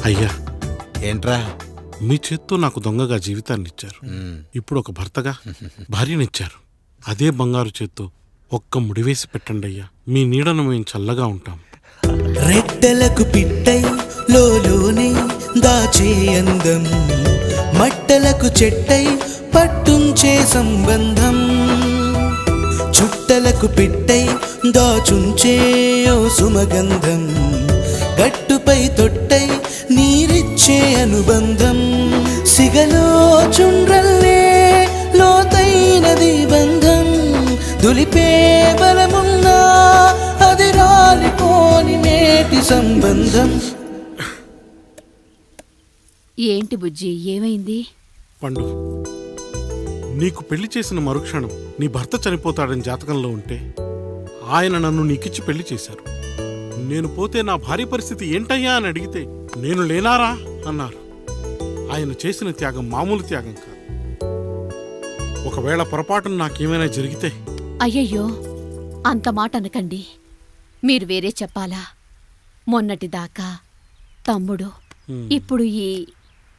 Speaker 9: అయ్యా,
Speaker 6: ఏంట్రా?
Speaker 9: మీ చేత్తో నాకు దొంగగా జీవితాన్ని ఇచ్చారు. ఇప్పుడు ఒక భర్తగా భార్యనిచ్చారు. అదే బంగారు చేత్తో ఒక్క ముడివేసి పెట్టండి అయ్యా. మీ నీడను మేము చల్లగా ఉంటాం.
Speaker 15: రెట్టలకు పిట్టై లోలోనే దాచే అందం, మట్టలకు చెట్టై పట్టుంచే సంబంధం, చుట్టలకు పిట్టై దాచుంచే ఓ సుమగంధం, గట్టుపై తొట్టై నీరిచ్చే అనుబంధం, సిగలో చుండ్రల్లే లోతైనది బంధం, దులిపే బలమున్నా అది రాలిపోని మేటి సంబంధం.
Speaker 8: ఏంటి బుజ్జి, ఏమైంది?
Speaker 19: పండు, నీకు పెళ్లి చేసిన మరుక్షణం నీ భర్త చనిపోతాడని జాతకంలో ఉంటే ఆయన నన్ను నీకిచ్చి పెళ్లి చేశారు. నేను పోతే నా భార్య పరిస్థితి ఏంటయ్యా అని అడిగితే నేను లేనారా అన్నారు. ఆయన చేసిన త్యాగం మామూలు త్యాగం కాదు. ఒకవేళ పొరపాటున నాకేమైనా జరిగితే...
Speaker 8: అయ్యయ్యో, అంత మాట అనకండి. మీరు వేరే చెప్పాలా? మొన్నటిదాకా తమ్ముడు, ఇప్పుడు ఈ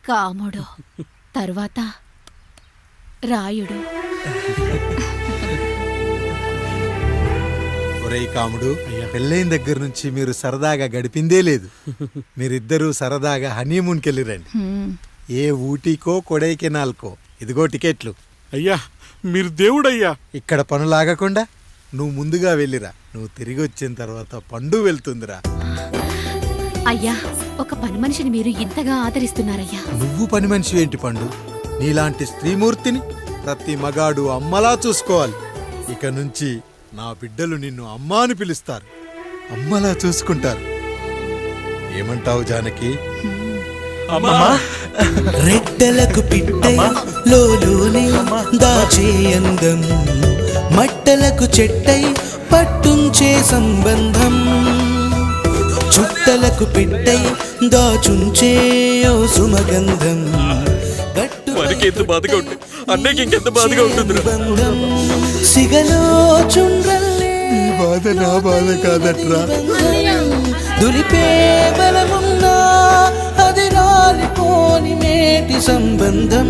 Speaker 8: కాముడు, తర్వాత రాయుడు.
Speaker 6: ఒరేయ్ కాముడు, పెళ్ళైన దగ్గర నుంచి మీరు సరదాగా గడిపిందే లేదు. మీరిద్దరూ సరదాగా హనీమూన్కి వెళ్ళిరండి. ఏ ఊటీకో కొడైకెనాల్కో. ఇదిగో టికెట్లు.
Speaker 19: అయ్యా, మీరు దేవుడయ్యా.
Speaker 6: ఇక్కడ పనులాగకుండా నువ్వు ముందుగా వెళ్ళిరా. నువ్వు తిరిగి వచ్చిన తర్వాత పండు వెళ్తుందిరా.
Speaker 8: అయ్యా, ఒక పని మనిషిని మీరు ఇంతగా ఆదరిస్తున్నారయ్యా.
Speaker 6: నువ్వు పని మనిషి ఏంటి పండు? నీలాంటి స్త్రీమూర్తిని ప్రతి మగాడు అమ్మలా చూసుకోవాలి. ఇక నుంచి నా బిడ్డలు నిన్ను అమ్మా అని పిలుస్తారు, అమ్మలా చూసుకుంటారు. ఏమంటావు జానకి?
Speaker 15: రెట్టలకు పిట్టై లోలోనే దాచే అందం, మట్టలకు చెట్టై పట్టుంచే సంబంధం, చుట్టలకు పిట్టై దాచుంచే ఓ సుమగంధం,
Speaker 2: ఎంత బాధగా ఉంటుంది అన్నయ్యకి ఇంకెంత బాధగా ఉంటుంది.
Speaker 15: సిగలో చుండ్రల్లే
Speaker 6: ఈ బాధ నా బాధ కాదట్రా.
Speaker 15: దులిపే బలమున్నా అది రాలిపోని మేటి సంబంధం.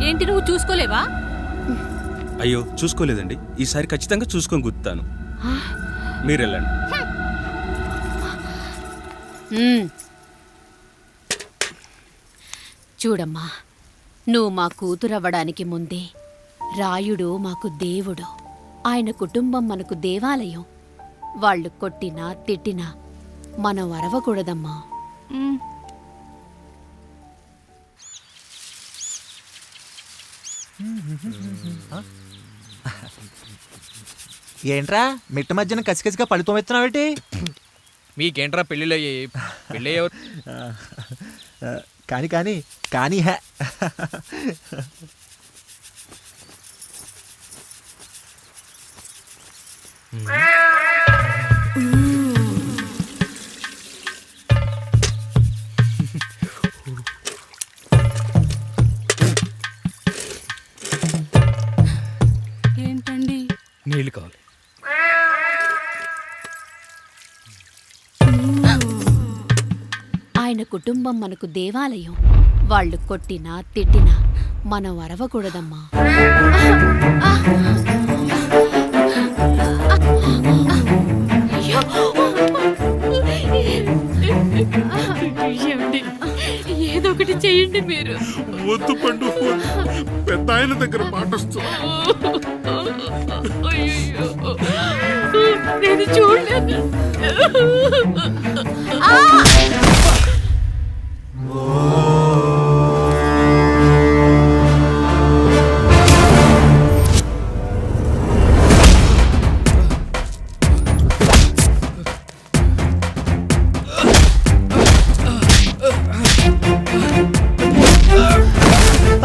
Speaker 8: ఏంటి, నువ్వు చూసుకోలేవా?
Speaker 20: అయ్యో, చూసుకోలేదండి. ఈసారి ఖచ్చితంగా చూసుకొని గుర్తాను. మీరు వెళ్ళండి.
Speaker 8: చూడమ్మా, నువ్వు మా కూతురవ్వడానికి ముందే రాయుడు మాకు దేవుడు. ఆయన కుటుంబం మనకు దేవాలయం. వాళ్ళు కొట్టినా తిట్టినా మనం అరవకూడదమ్మా.
Speaker 3: ఏంట్రా మిట్ట మధ్యన కసికసిగా పడితోమెత్తున్నావేటి?
Speaker 12: మీకేంట్రా పెళ్ళిళ్ళు అయ్యాయి? పెళ్ళి
Speaker 3: కానీ కానీ కానీ హే
Speaker 10: ఏంటండి?
Speaker 12: నీళ్ళు కావాలి.
Speaker 8: ఆయన కుటుంబం మనకు దేవాలయం. వాళ్ళు కొట్టినా తిట్టినా మనం అరవకూడదమ్మా. ఏదో ఒకటి చెయ్యండి మీరు.
Speaker 19: వద్దు పండు, పెద్ద ఆయన దగ్గర పాటొస్తుంది.
Speaker 8: నేను చూడలేదు.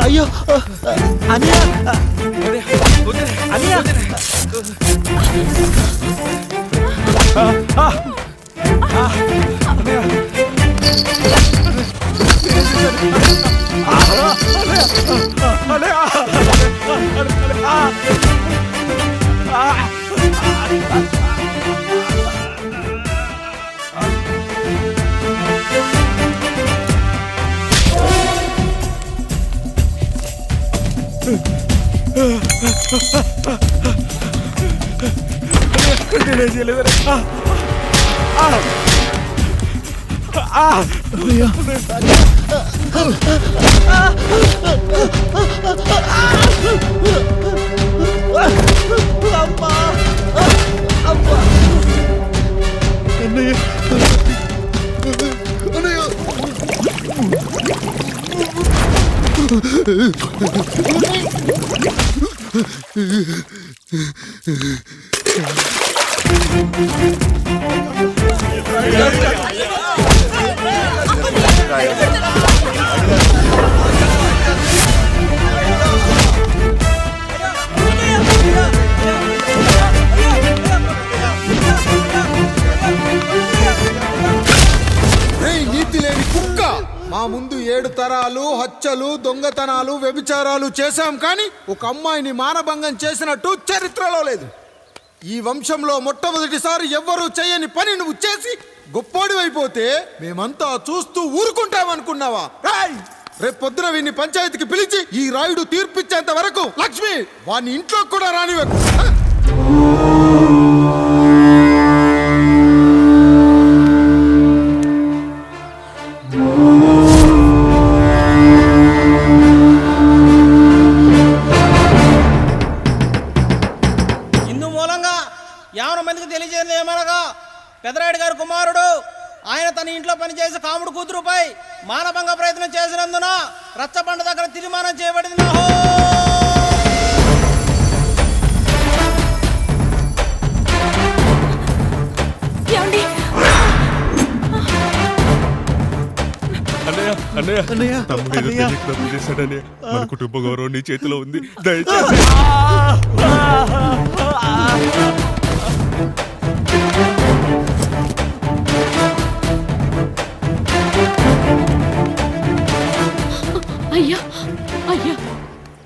Speaker 3: అయ్యో అనియా అనియా
Speaker 6: నీతి లేని కుక్క, మా ముందు 7 తరాలు హత్యలు, దొంగతనాలు, వ్యభిచారాలు చేశాం, కానీ ఒక అమ్మాయిని మానభంగం చేసినట్టు చరిత్రలో లేదు. ఈ వంశంలో మొట్టమొదటిసారి ఎవ్వరూ చేయని పని నువ్వు చేసి గొప్పోడివైపోతే మేమంతా చూస్తూ ఊరుకుంటామనుకున్నావా? రేపు పొద్దున వీడిని పంచాయతీకి పిలిచి ఈ రాయుడు తీర్పిచ్చేంత వరకు లక్ష్మి వాడిని ఇంట్లో కూడా రానివ్వకు.
Speaker 3: ఇందు మూలంగా 50 మందికి తెలియజేయదు ఏమనగా పెదరాయుడు గారు కుమారుడు ఆయన తన ఇంట్లో పనిచేసే కాముడు కూతురుపై మానభంగ ప్రయత్నం చేసినందున రచ్చబండ దగ్గర తీర్మానం చేయబడింది.
Speaker 9: తప్పు చేశాడనే మన కుటుంబ గౌరవం నీ చేతిలో ఉంది. దయచేసి
Speaker 8: అయ్యా అయ్యా,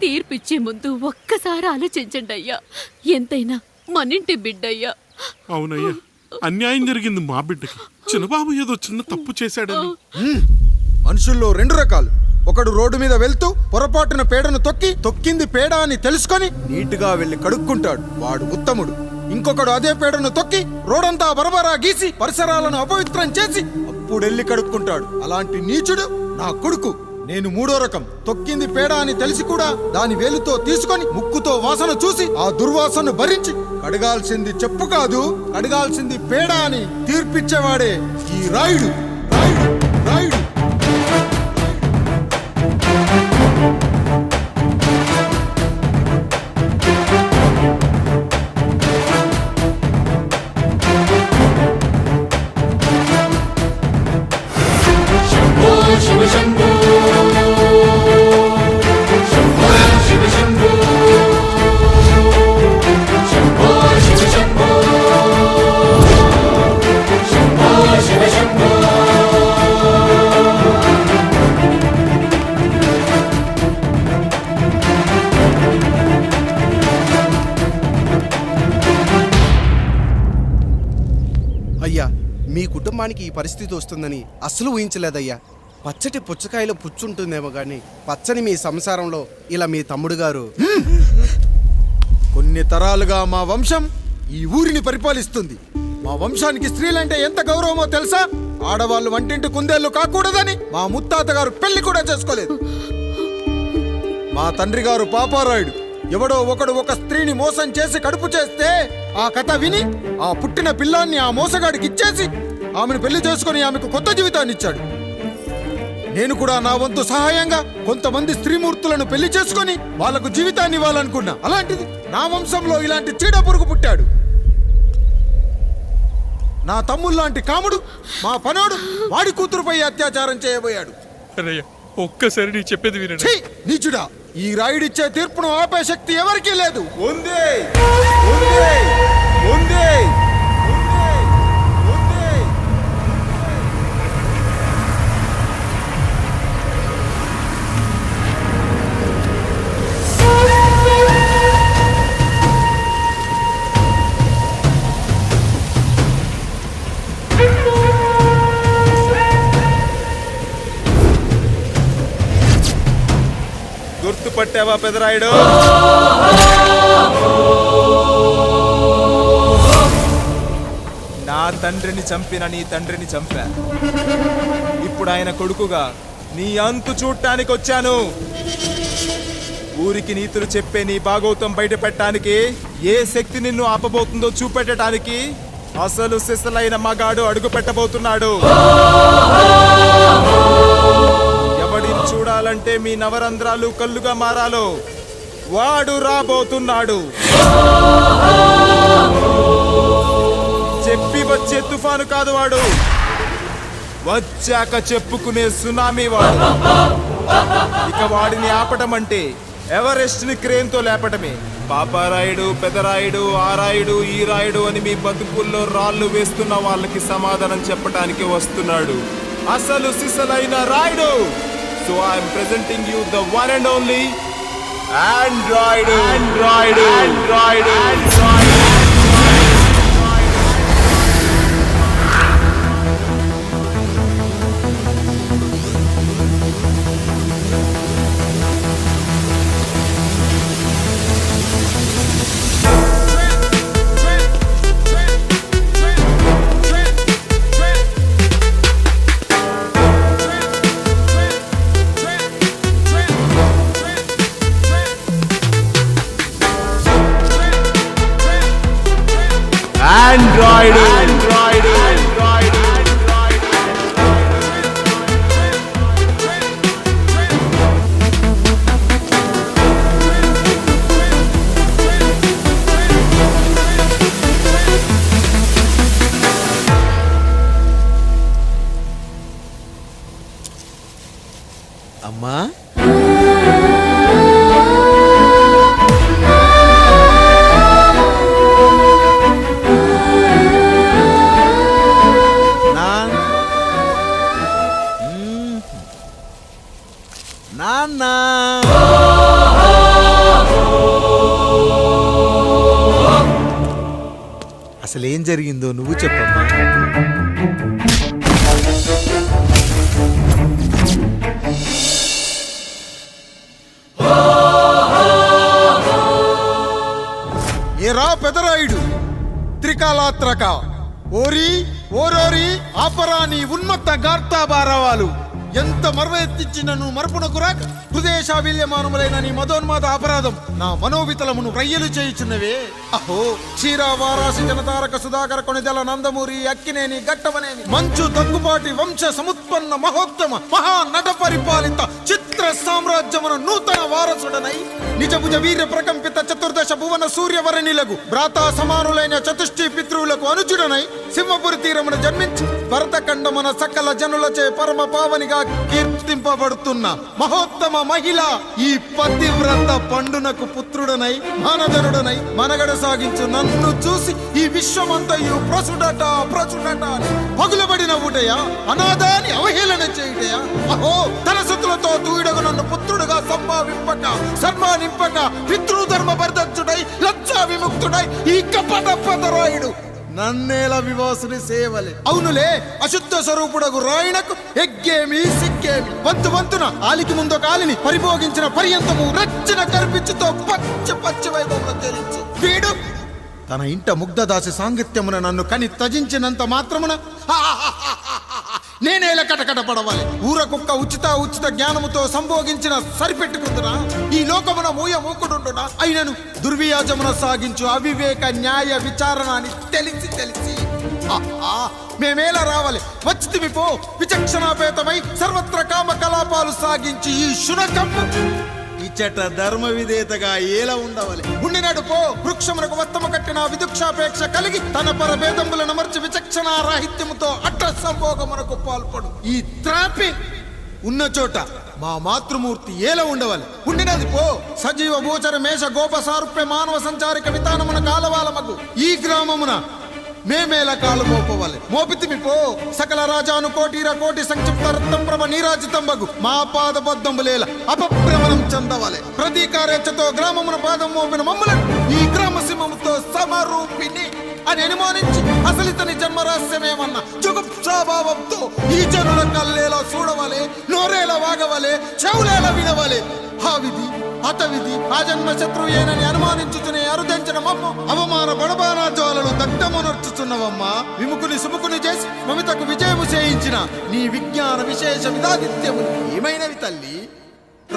Speaker 8: తీర్పిచ్చే ముందు ఒక్కసారి ఆలోచించండి అయ్యా. ఎంతైనా మనింటి బిడ్డయ్యా.
Speaker 19: అవునయ్యా, అన్యాయం జరిగింది మా బిడ్డకి. చిన్నబాబు ఏదో చిన్న తప్పు చేశాడని.
Speaker 6: మనుషుల్లో 2 రకాలు. ఒకడు రోడ్డు మీద వెళ్తూ పొరపాటున పేడను తొక్కింది పేడ అని తెలుసుకొని నీటుగా వెళ్లి కడుక్కుంటాడు, వాడు ఉత్తముడు. ఇంకొకడు అదే పేడను తొక్కి రోడంతా బరబరా గీసి పరిసరాలను అపవిత్రం చేసి అప్పుడెళ్ళి కడుక్కుంటాడు. అలాంటి నీచుడు నా కొడుకు. నేను 3వ రకం. తొక్కింది పేడ అని తెలిసి కూడా దాని వేలుతో తీసుకొని ముక్కుతో వాసన చూసి ఆ దుర్వాసనను భరించి కడగాల్సింది చెప్పు కాదు, కడగాల్సింది పేడ అని తీర్పిచ్చేవాడే ఈ రాయుడు. రాయుడు రాయుడు
Speaker 7: అయ్యా, మీ కుటుంబానికి ఈ పరిస్థితి వస్తుందని అసలు ఊహించలేదయ్యా. పచ్చటి పుచ్చకాయలో పుచ్చుంటుందేమో గాని పచ్చని మీ సంసారంలో ఇలా మీ తమ్ముడు గారు
Speaker 6: కొన్ని తరాలుగా మా వంశం ఈ ఊరిని పరిపాలిస్తుంది. మా వంశానికి స్త్రీలంటే ఎంత గౌరవమో తెలుసా? ఆడవాళ్ళు వంటింటి కుందేళ్లు కాకూడదని మా ముత్తాత గారు పెళ్లి కూడా చేసుకోలేదు. మా తండ్రి గారు పాపారాయుడు ఎవడో ఒకడు ఒక స్త్రీని మోసం చేసి కడుపు చేస్తే ఆ కథ విని ఆ పుట్టిన పిల్లాన్ని ఆ మోసగాడికి ఇచ్చేసి ఆమెను పెళ్లి చేసుకుని ఆమెకు కొత్త జీవితాన్ని ఇచ్చాడు. నేను కూడా నా వంతు సహాయంగా కొంతమంది స్త్రీమూర్తులను పెళ్లి చేసుకుని వాళ్లకు జీవితాన్ని ఇవ్వాలనుకున్నా. అలాంటిది నా వంశంలో ఇలాంటి చీడ పురుగు పుట్టాడు. నా తమ్ముళ్లాంటి కాముడు మా పనోడు వాడి కూతురుపై అత్యాచారం చేయబోయాడు.
Speaker 19: ఒక్కసారి నీ చెప్పేది వినండి.
Speaker 6: నీచుడా, ఈ రాయుడిచ్చే తీర్పును ఆపే శక్తి ఎవరికీ లేదు.
Speaker 5: గుర్తుపట్టావా పెదరాయుడు? నా తండ్రిని చంపిన నీ తండ్రిని చంపా. ఇప్పుడు ఆయన కొడుకుగా నీ అంతు చూడటానికి వచ్చాను. ఊరికి నీతులు చెప్పే నీ భాగవతం బయట పెట్టడానికి, ఏ శక్తి నిన్ను ఆపబోతుందో చూపెట్టడానికి అసలు సిసలైన మగాడు అడుగు పెట్టబోతున్నాడు. ఎవడిని చూడాలంటే మీ నవరంధ్రాలు కళ్ళుగా మారాలో వాడు రాబోతున్నాడు. చెప్పి వచ్చే తుఫాను కాదు వాడు, వచ్చాక చెప్పుకునే సునామీ వాడు. ఇక వాడిని ఆపటం అంటే ఎవరెస్ట్ ని క్రేన్ తో లేపటమే. పాపారాయుడు, పెదరాయుడు, ఆరాయుడు, ఈ రాయుడు అని మీ బతుకుల్లో రాళ్ళు వేస్తున్న వాళ్ళకి సమాధానం చెప్పడానికి వస్తున్నాడు అసలు సిసలైన Rayudu. So I'm presenting you the one and only Android. Android, Android, Android. Android, Android, Android, Android.
Speaker 3: అమ్మా, నాన్న, అసలేం జరిగిందో నువ్వు చెప్పమ్మా. ఏరా పెదరాయుడు, త్రికాలాత్రక, ఓరి ఓరోరి ఆపరాని ఉన్మత్త గార్తాబారవాలు ఎంత మర్వెత్తించినను మరపునకు రాక హృదయశావిల్యమానములైన నీ మదోన్మాద అపరాధం నా మనోవితలమును రయ్యలు చేయుచున్నవే. అహో క్షీర వారాసి జనతారక సుధాకర కొనిదెల నందమూరి అక్కినేని గట్టవనేని మంచు దగ్గుపాటి వంశ సముత్పన్న మహోత్తమ మహా నట పరిపాలిత చిత్ర సామ్రాజ్యమున నూతన వారసుడనై నిజభుజ వీర్య ప్రకంపిత చతుర్దశ భువన సూర్యవరణిలకు భ్రాతా సమానులైన చతుష్టి పితృవులకు అనుజుడనై సింహపురి తీరమున జన్మించి భరతఖండమున సకల జనులచే పరమ పావనిగా కీర్తింపబడుతున్న మహోత్తమ మహిళ ఈ పతివ్రత పండునకు పుత్రుడనై మానధనుడనై మనగడ సాగించు నన్ను చూసి ఈ విశ్వమంతయు ప్రసుడట ప్రచుడట పగులబడిన ఊటయా, అనాథాన్ని అవహేళన చేయుటయా. అహో తన సుతులతో దూడగు నన్ను పుత్రుడుగా సంభావింపక సన్మానింపక పితృధర్మ బర్ధచ్చుడై లజ్జా విముక్తుడై ఈ కపట పదరాయుడు నన్నేల వివాసుని సేవలే. అవునులే, అశుద్ధ స్వరూపుడగు రాయణకు ఎగ్గేమి సిగ్గేమి. వంతు వంతున ఆలికి ముందు కాలిని పరిభోగించిన పర్యంతము రచ్చన కర్పించుతో పచ్చ పచ్చ వైభవంలో తేలించు వీడు తన ఇంట ముగ్ధదాసి సాంగత్యమున నన్ను కని త్యజించినంత మాత్రమున నేనేలా కటకట పడవాలి. ఊర కుక్క ఉచిత జ్ఞానముతో సంభోగించిన సరిపెట్టుకుంటున్నా ఈ లోకమున మూయ మూకుడుండునా అయినను దుర్వ్యాజమున సాగించు అవివేక న్యాయ విచారణ అని తెలిసి మేమేలా రావాలి. వచ్చితిమి పో విచక్షణాపేతమై సర్వత్ర కామ కలాపాలు సాగించి ఈ శునకమ్ము ఇచ్చట ధర్మ విధేతగా ఏలా ఉండవాలి. ఉండినాడు పో వృక్షమునకు వత్తము కట్టిన విదుక్షాపేక్ష కలిగి తన పరభేదములను మర్చి విచక్షణ రాహిత్యముతో అట్ట సంభోగమునకు పాల్పడు ఈ త్రాపి ఉన్న చోట మా మాతృమూర్తి ఏలా ఉండవాలి. ఉండినది పో సజీవ భూచర మేష గోప సారూప్య మానవ సంచారిక విధానమున కాలవాలమగు ఈ గ్రామమున మేమేలా కాలు మోపవాలి. మోపితిమి పో సకల రాజాను కోటి సంక్షిప్త రత్నప్రభ నీరాజితంబగు మా పాద బద్దములేల అపభ్రమణం చెందవాలి. ప్రతీకారేచ్ఛతో గ్రామమున పాదం మోపిన మమ్మలను ఈ గ్రామ సింహముతో సమరూపిణి అని అనుమానించి అసలితని జన్మరహస్యమేమన్నా జుగుప్సాభావంతో ఈ జనుల కల్లేలా చూడవాలి, నోరేలా వాగవాలి, చెవులేలా వినవాలి.
Speaker 6: ఆ విధి హతవిధి ఆ జన్మ శత్రుయేనని అనుమానించుచునే అరుదించిన మమ్మ అవమాన బడబానా జ్వాలలు దగ్ధమునర్చుచున్నవమ్మా. విముకుని సుముకుని చేసి మమితకు విజయము చేయించిన నీ విజ్ఞాన విశేష విధాదిత్యములు ఏమైనవి తల్లి?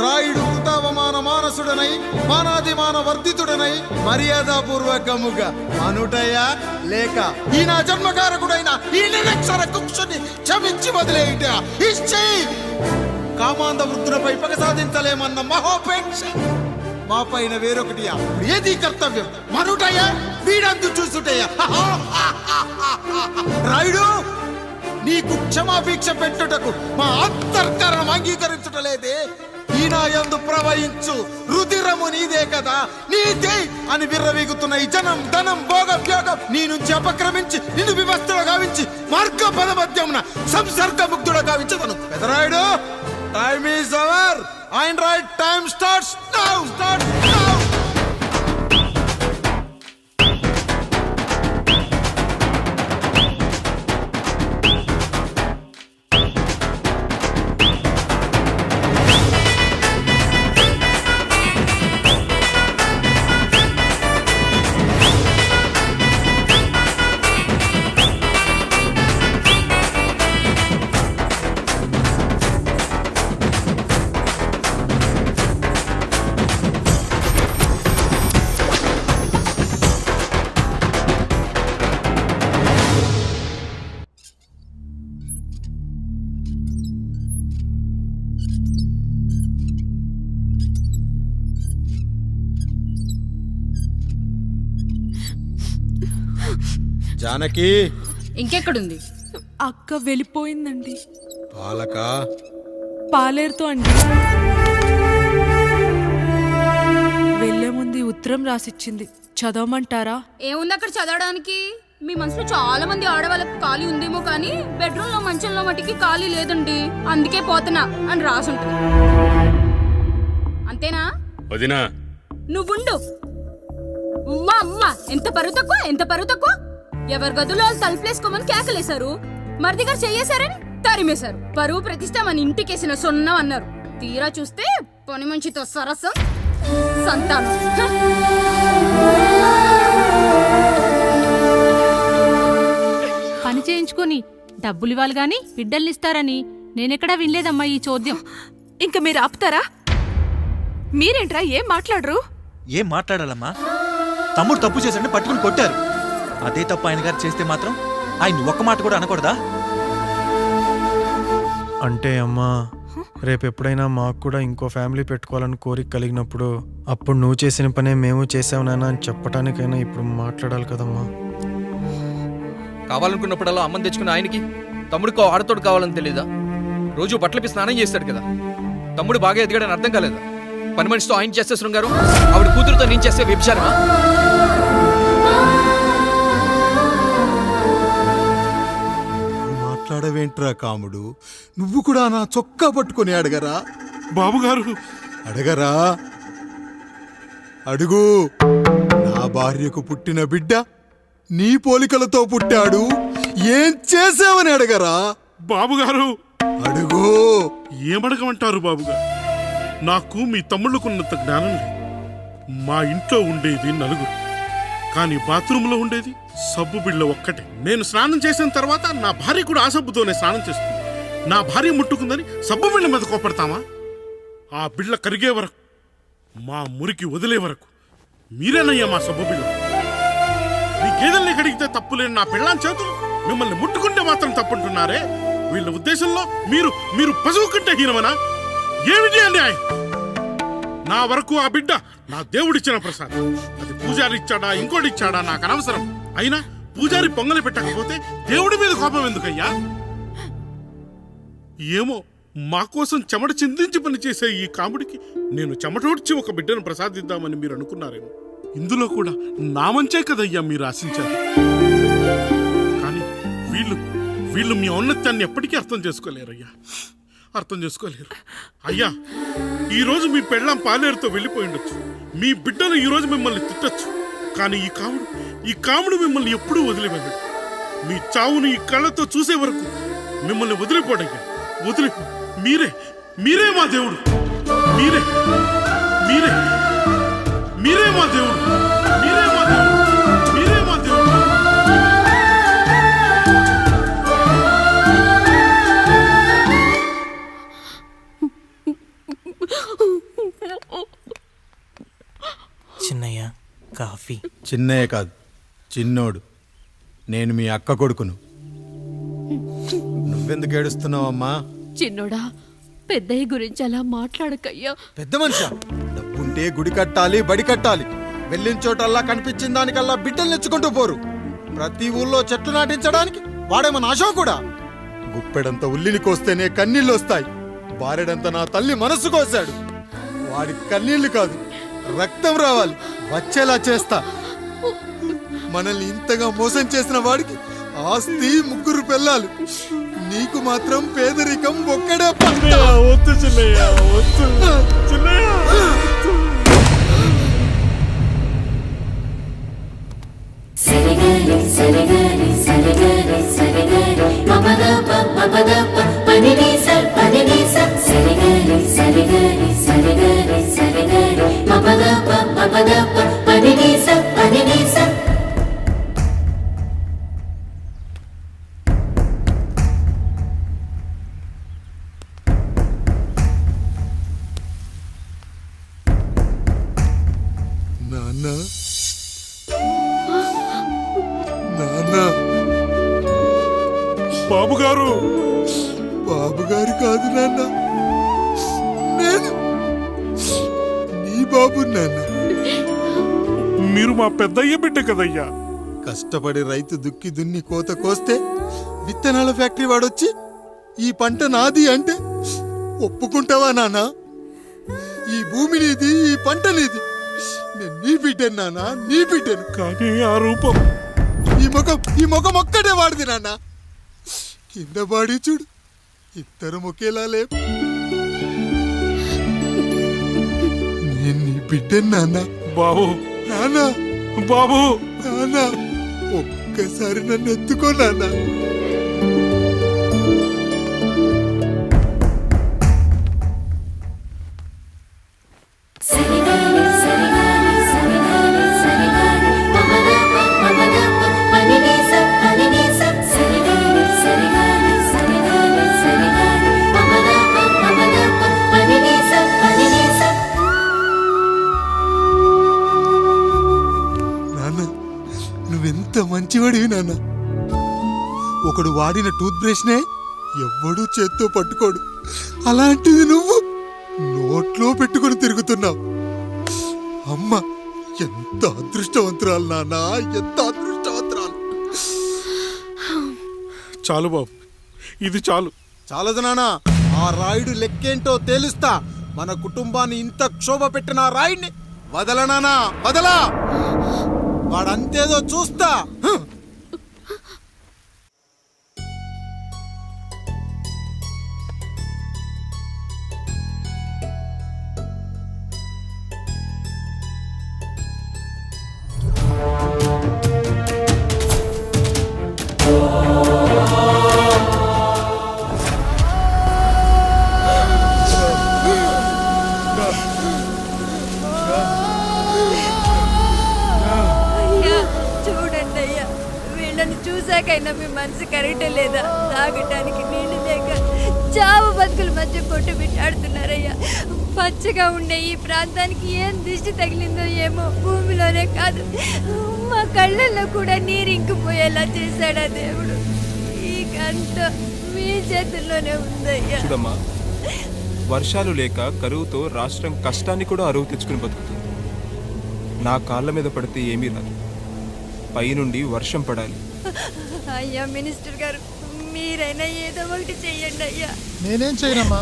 Speaker 6: రాయుడు కృతావమాన మానసుడనై మానాదిమాన వర్ధితుడనై మర్యాదాపూర్వకముగా అనుటయా లేక ఈ నా జన్మకారకుడైన ఈ నిరక్షర కుక్షుని క్షమించి వదిలేయుట ఇచ్చి కామాంధ వృద్ధులపై పగ సాధించలేమన్న మహోపేక్ష మా పైన వేరొకటియా? ఏది కర్తవ్యం? మనుటయా వీడందు చూసుటయా? రాయుడు నీకు క్షమాభిక్ష పెట్టుటకు మా అంతర్కరణం అంగీకరించుటలేదే. ఈనాయందు ప్రవహించు రుధిరము నీదే కదా, నీదే అని విర్రవీగుతున్న ఈ జనం ధనం భోగభ్యోగం నీ నుంచి అపక్రమించి నిన్ను వివస్థలో గావించి మార్గ పదమధ్యమున సంసర్గముగ్ధుడ గావించదను. Pedarayudu, time is hour and right time starts now. Janaki
Speaker 10: ఇంకెక్కడుంది?
Speaker 1: అక్క వెళ్ళిపోయిందండి.
Speaker 6: పాలక
Speaker 1: పాలేరుతో అండి. వెళ్లే ముందు ఈ ఉత్తరం రాసిచ్చింది, చదవమంటారా?
Speaker 10: ఏముంది అక్కడ చదవడానికి? మీ మనసులో చాలా మంది ఆడవాళ్ళకి ఖాళీ ఉందేమో కానీ బెడ్రూమ్ లో మంచంలో మట్టికి ఖాళీ లేదండి, అందుకే పోతున్నా అని రాసుంటుంది. అంతేనా
Speaker 11: వదినా?
Speaker 10: నువ్వుండు. ఉమ్మా అమ్మ, ఎంత పరువు తక్కువ, ఎంత పరువు తక్కువ. ఎవరి గదులో తలుపులేసుకోమని కేకలేశారు, మరిదిగా చెయ్యేశారని తరిమేశారు. పరువు ప్రతిష్ట మన ఇంటికేసిన సొన్నం అన్నారు. తీరా చూస్తే పని మంచితో సరసం సంతానం.
Speaker 8: పని చేయించుకొని డబ్బులు ఇవ్వాలి గాని బిడ్డల్నిస్తారని నేనెక్కడా వినలేదమ్మా ఈ చోద్యం.
Speaker 1: ఇంకా మీరు ఆపుతారా? మీరేంట్రా ఏం మాట్లాడరు?
Speaker 21: ఏం మాట్లాడాలమ్మా? తమ్ముడు తప్పు చేశాడని పట్టుకుని కొట్టారు. అదే తప్పు ఆయన గారు చేస్తే మాత్రం ఆయన ఒక్క మాట కూడా అనకూడదా?
Speaker 13: అంటే అమ్మా, రేపు ఎప్పుడైనా మాకు కూడా ఇంకో ఫ్యామిలీ పెట్టుకోవాలని కోరిక కలిగినప్పుడు అప్పుడు నువ్వు చేసిన పనే మేము చేసావు నాన్న అని చెప్పడానికైనా ఇప్పుడు మాట్లాడాలి కదమ్మా.
Speaker 3: కావాలనుకున్నప్పుడల్లా అమ్మని తెచ్చుకున్న ఆయనకి తమ్ముడికో ఆడతోడు కావాలని తెలీదా? రోజు బట్టలపి స్నానం చేస్తాడు కదా. తమ్ముడు బాగా ఎదిగాడని అర్థం కాలేదా? పని మనిషితో ఆయన చేస్తే శృంగారం, ఆవిడ కూతురుతో నేను చేస్తే వ్యభిచారమా?
Speaker 6: మాట్లాడవేంట్రా కాముడు? నువ్వు కూడా నా చొక్కా పట్టుకొని అడగరా?
Speaker 19: బాబుగారు
Speaker 6: అడగరా? అడుగు. నా భార్యకు పుట్టిన బిడ్డ నీ పోలికలతో పుట్టాడు, ఏం చేసావని అడగరా?
Speaker 19: బాబుగారు
Speaker 6: అడుగు.
Speaker 19: ఏమడగమంటారు బాబుగారు? నాకు మీ తమ్ముళ్ళకున్నంత జ్ఞానం లేదు. మా ఇంట్లో ఉండేది నలుగురు, కానీ బాత్రూంలో ఉండేది సబ్బు బిళ్ళ ఒక్కటే. నేను స్నానం చేసిన తర్వాత నా భార్య కూడా ఆ సబ్బుతోనే స్నానం చేస్తుంది. నా భార్య ముట్టుకుందని సబ్బు బిళ్ళ మీద కోపడతామా? ఆ బిళ్ళ కరిగే వరకు, మా మురికి వదిలే వరకు మీరేనయ్యా మా సబ్బు బిళ్ళ. మీ గేదెల్ని కడిగితే తప్పులేని నా పిల్లాని చేతులు మిమ్మల్ని ముట్టుకుంటే మాత్రం తప్పుంటున్నారే. వీళ్ళ ఉద్దేశంలో మీరు పశువు కంటే హీనమనా? ఏమిటి అన్యాయం? నా వరకు ఆ బిడ్డ నా దేవుడిచ్చిన ప్రసాదం. అది పూజారి ఇచ్చాడా ఇంకోటి ఇచ్చాడా నాకు అనవసరం. అయినా పూజారి పొంగలి పెట్టకపోతే దేవుడి మీద కోపం ఎందుకయ్యా? ఏమో, మా కోసం చెమట చిందించి పనిచేసే ఈ కాముడికి నేను చెమటోడ్చి ఒక బిడ్డను ప్రసాదిద్దామని మీరు అనుకున్నారేమో. ఇందులో కూడా నా మంచే కదయ్యా మీరు ఆశించారు. కానీ వీళ్ళు మీ ఔన్నత్యాన్ని ఎప్పటికీ అర్థం చేసుకోలేరయ్యా, అర్థం చేసుకోలేరు. అయ్యా, ఈరోజు మీ పెళ్ళాం పాలేరుతో వెళ్ళిపోయి ఉండొచ్చు, మీ బిడ్డలు ఈరోజు మిమ్మల్ని తిట్టచ్చు, కానీ ఈ కాముడు మిమ్మల్ని ఎప్పుడూ వదిలిపోయాడు. మీ చావుని ఈ కళ్ళతో చూసే వరకు మిమ్మల్ని వదిలిపోడయ్యా, వదిలిపో. మీరే మా దేవుడు. మీరే మీరే మీరే మా దేవుడు, మీరే మా దేవుడు, మీరే మా దేవుడు.
Speaker 18: చిన్నయ్య కాఫీ.
Speaker 6: చిన్నయ్య కాదు, చిన్నోడు. నేను మీ అక్క కొడుకును. నువ్వెందుకు ఏడుస్తున్నావమ్మా?
Speaker 8: చిన్నోడా, పెద్దయ్య గురించి అలా మాట్లాడకయ్యా.
Speaker 6: పెద్ద మనిషి డబ్బుంటే గుడి కట్టాలి, బడి కట్టాలి. వెళ్ళిన చోటల్లా కనిపించిన దానికల్లా బిడ్డలు నెచ్చుకుంటూ పోరు. ప్రతి ఊళ్ళో చెట్లు నాటించడానికి వాడేమన్నా అశోకుడా? గుప్పెడంత ఉల్లిని కోస్తేనే కన్నీళ్ళు వస్తాయి. బారెడంత నా తల్లి మనసు కోసాడు. వాడి కన్నీళ్లు కాదు, రక్తం రావాలి, వచ్చేలా చేస్తా. మనల్ని ఇంతగా మోసం చేసిన వాడికి ఆస్తి 3 పిల్లలు, నీకు మాత్రం పేదరికం ఒక్కడే.
Speaker 19: వద్దు చిన్నయ్య, వద్దు చిన్నయ్య.
Speaker 6: నాన్న, నాన్న.
Speaker 19: బాబు గారు,
Speaker 6: బాబు గారు కాదు నాన్న, నేను నీ బాబు నాన్న.
Speaker 19: మీరు మా పెద్దయ్య బిడ్డ కదయ్యా.
Speaker 6: కష్టపడి రైతు దుక్కి దున్ని కోత కోస్తే విత్తనాల ఫ్యాక్టరీ వాడొచ్చి ఈ పంట నాది అంటే ఒప్పుకుంటావా నాన్న? ఈ భూమి నీది, ఈ పంట నీది. నేను నీ బిడ్డను నాన్న, నీ బిడ్డను.
Speaker 19: కానీ ఆ రూపం,
Speaker 6: ఈ ముఖం ఒక్కటే వాడిది నాన్న. కింద బాడీ చూడు, ఇద్దరం ఒకేలా లేవు. నేను నీ బిడ్డను నాన్న.
Speaker 19: బాబు,
Speaker 6: నాన్న,
Speaker 19: బాబు,
Speaker 6: నాన్న, ఒక్కసారి నన్ను ఎత్తుకో నాన్న. నువ్వెంత మంచివాడివి నాన్న. ఒకడు వాడిన టూత్ బ్రష్నే ఎవ్వడూ చేత్తో పట్టుకోడు. అలాంటిది నువ్వు నోట్లో పెట్టుకుని తిరుగుతున్నావు. అమ్మ ఎంత అదృష్టవంతురాలు నాన్న, ఎంత అదృష్టవంతురాలు.
Speaker 19: చాలు బాబు, ఇది చాలు.
Speaker 6: చాలదు నాన్న, ఆ రాయుడు లెక్కేంటో తేలుస్తా. మన కుటుంబాన్ని ఇంత క్షోభ పెట్టిన ఆ రాయుడిని వదలనానా, వదలా. వాడంతేదో చూస్తా.
Speaker 8: చూసాకైనా మీ మనసు కరెక్టే లేదా? తాగటానికి నీళ్లు లేక చావు బతుకుల మధ్య కొట్టు బిట్టాడుతున్నారయ్యా. పచ్చగా ఉండే ఈ ప్రాంతానికి ఏం దిష్టి తగిలిందో ఏమో. భూమిలోనే కాదు, మా కళ్ళల్లో కూడా నీరు ఇంకిపోయేలా చేశాడా దేవుడు. ఈ కంత మీ చేతుల్లోనే ఉందయ్యా.
Speaker 5: చూడమ్మా, వర్షాలు లేక కరువుతో రాష్ట్రం కష్టాన్ని కూడా అరువు తెచ్చుకుని బతుకుతుంది. నా కాళ్ళ మీద పడితే ఏమీ రాదు, పైనుండి వర్షం పడాలి.
Speaker 8: అయ్యా మినిస్టర్ గారు, మీరైనా ఏదో ఒకటి చెయ్యండి అయ్యా.
Speaker 3: నేనేం చేయనమ్మా,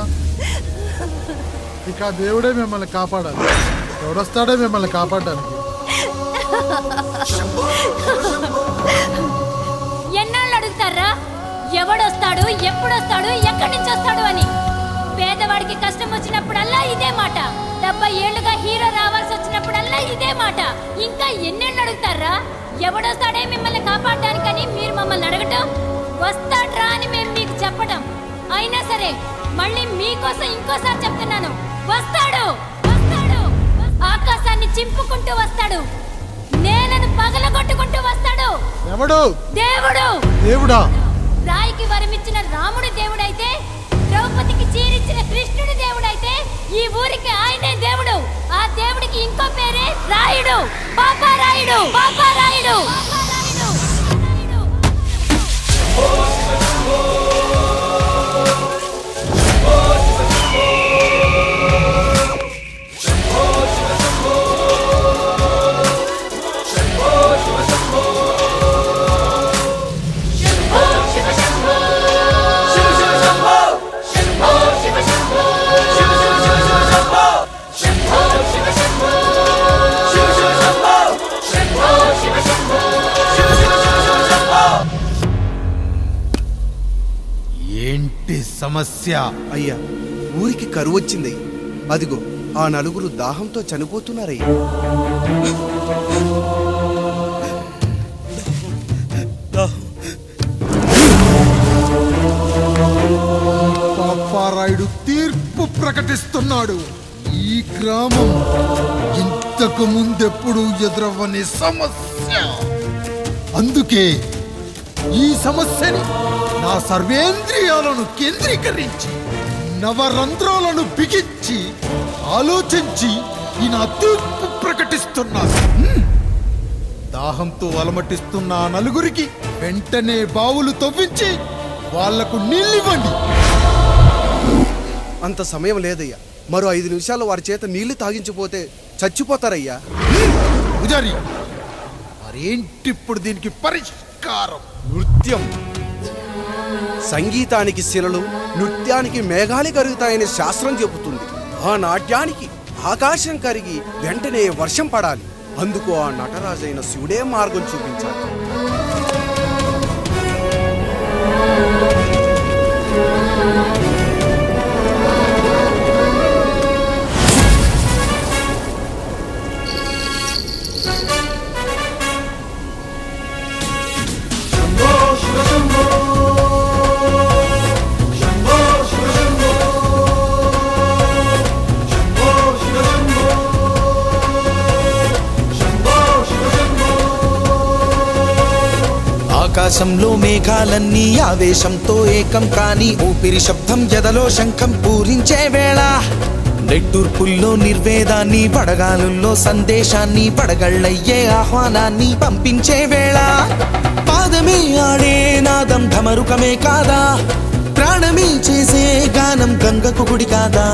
Speaker 3: ఇక దేవుడే మిమ్మల్ని కాపాడాలి. ఎవడొస్తాడే మిమ్మల్ని కాపాడడానికి?
Speaker 17: ఎన్నాళ్ళు అడుగుతారా ఎవడొస్తాడు, ఎప్పుడొస్తాడు, ఎక్కడి నుంచి వస్తాడు అని? పేదవాడికి కష్టం వచ్చినప్పుడల్లా ఇదే మాట. 70 ఏళ్లుగా హీరో రావాల్సి వచ్చినప్పుడల్లా ఇదే మాట. ఇంకా ఎన్నెళ్ళు అడుగుతారా? ఎవడొస్తాడే మిమ్మల్ని కాపాడడానికని మీరు మమ్మల్ని అడగటం, వస్తాడ్రా అని మేము మీకు చెప్పటం. అయినా సరే మళ్ళీ మీకోసం ఇంకోసారి చెప్తున్నాను, వస్తాడు వస్తాడు ఆకాశాన్ని చింపుకుంటూ వస్తాడు, నేలను పగలగొట్టుకుంటూ వస్తాడు.
Speaker 3: ఎవడు?
Speaker 17: దేవుడు.
Speaker 3: దేవుడా?
Speaker 17: రాయికి వరమిచ్చిన రాముడు దేవుడైతే, ద్రౌపదికి చీరిచ్చిన కృష్ణుడు దేవుడైతే, ఈ ఊరికి ఆయనే దేవుడు. ఆ దేవుడికి ఇంకో పేరే రాయుడు, పాపారాయుడు, పాపారాయుడు.
Speaker 6: ఏంటి సమస్య?
Speaker 7: అయ్యా, ఊరికి కరువు వచ్చింది. అదిగో ఆ నలుగురు దాహంతో చనిపోతున్నారయ్యా.
Speaker 6: పాపారాయుడు తీర్పు ప్రకటిస్తున్నాడు. ఈ గ్రామం ఇంతకు ముందెప్పుడు ఎదురవ్వని సమస్య. అందుకే ఈ సమస్యని నా సర్వేంద్రియాలను కేంద్రీకరించి, నవరంధ్రాలను బిగించి ఆలోచించి ఈ నా తీర్పు ప్రకటిస్తున్నాను. దాహంతో అలమటిస్తున్న ఆ నలుగురికి వెంటనే బావులు తవ్వించి వాళ్లకు నీళ్ళివ్వండి.
Speaker 7: అంత సమయం లేదయ్యా. మరో 5 నిమిషాల్లో వారి చేత నీళ్లు తాగించిపోతే చచ్చిపోతారయ్యా.
Speaker 6: పూజారి, మరేంటిప్పుడు దీనికి పరిష్కారం?
Speaker 7: నృత్యం. సంగీతానికి శిలలు, నృత్యానికి మేఘాలు కరుగుతాయని శాస్త్రం చెబుతుంది. ఆ నాట్యానికి ఆకాశం కరిగి వెంటనే వర్షం పడాలి. అందుకు ఆ నటరాజైన శివుడే మార్గం చూపించాలి.
Speaker 15: ఆకాశంలో మేఘాలన్నీ ఆవేశంతో ఏకం కాని ఊపిరి శబ్దం ఎదలో శంఖం పూరించే వేళ, నెట్టూర్పుల్లో నిర్వేదాన్ని, పడగాలుల్లో సందేశాన్ని, పడగళ్ళయ్యే ఆహ్వానాన్ని పంపించే వేళ, పాదమే ఆడే నాదం ఢమరుకమే కాదా, ప్రాణమే చేసే గానం గంగకు గుడి కాదా,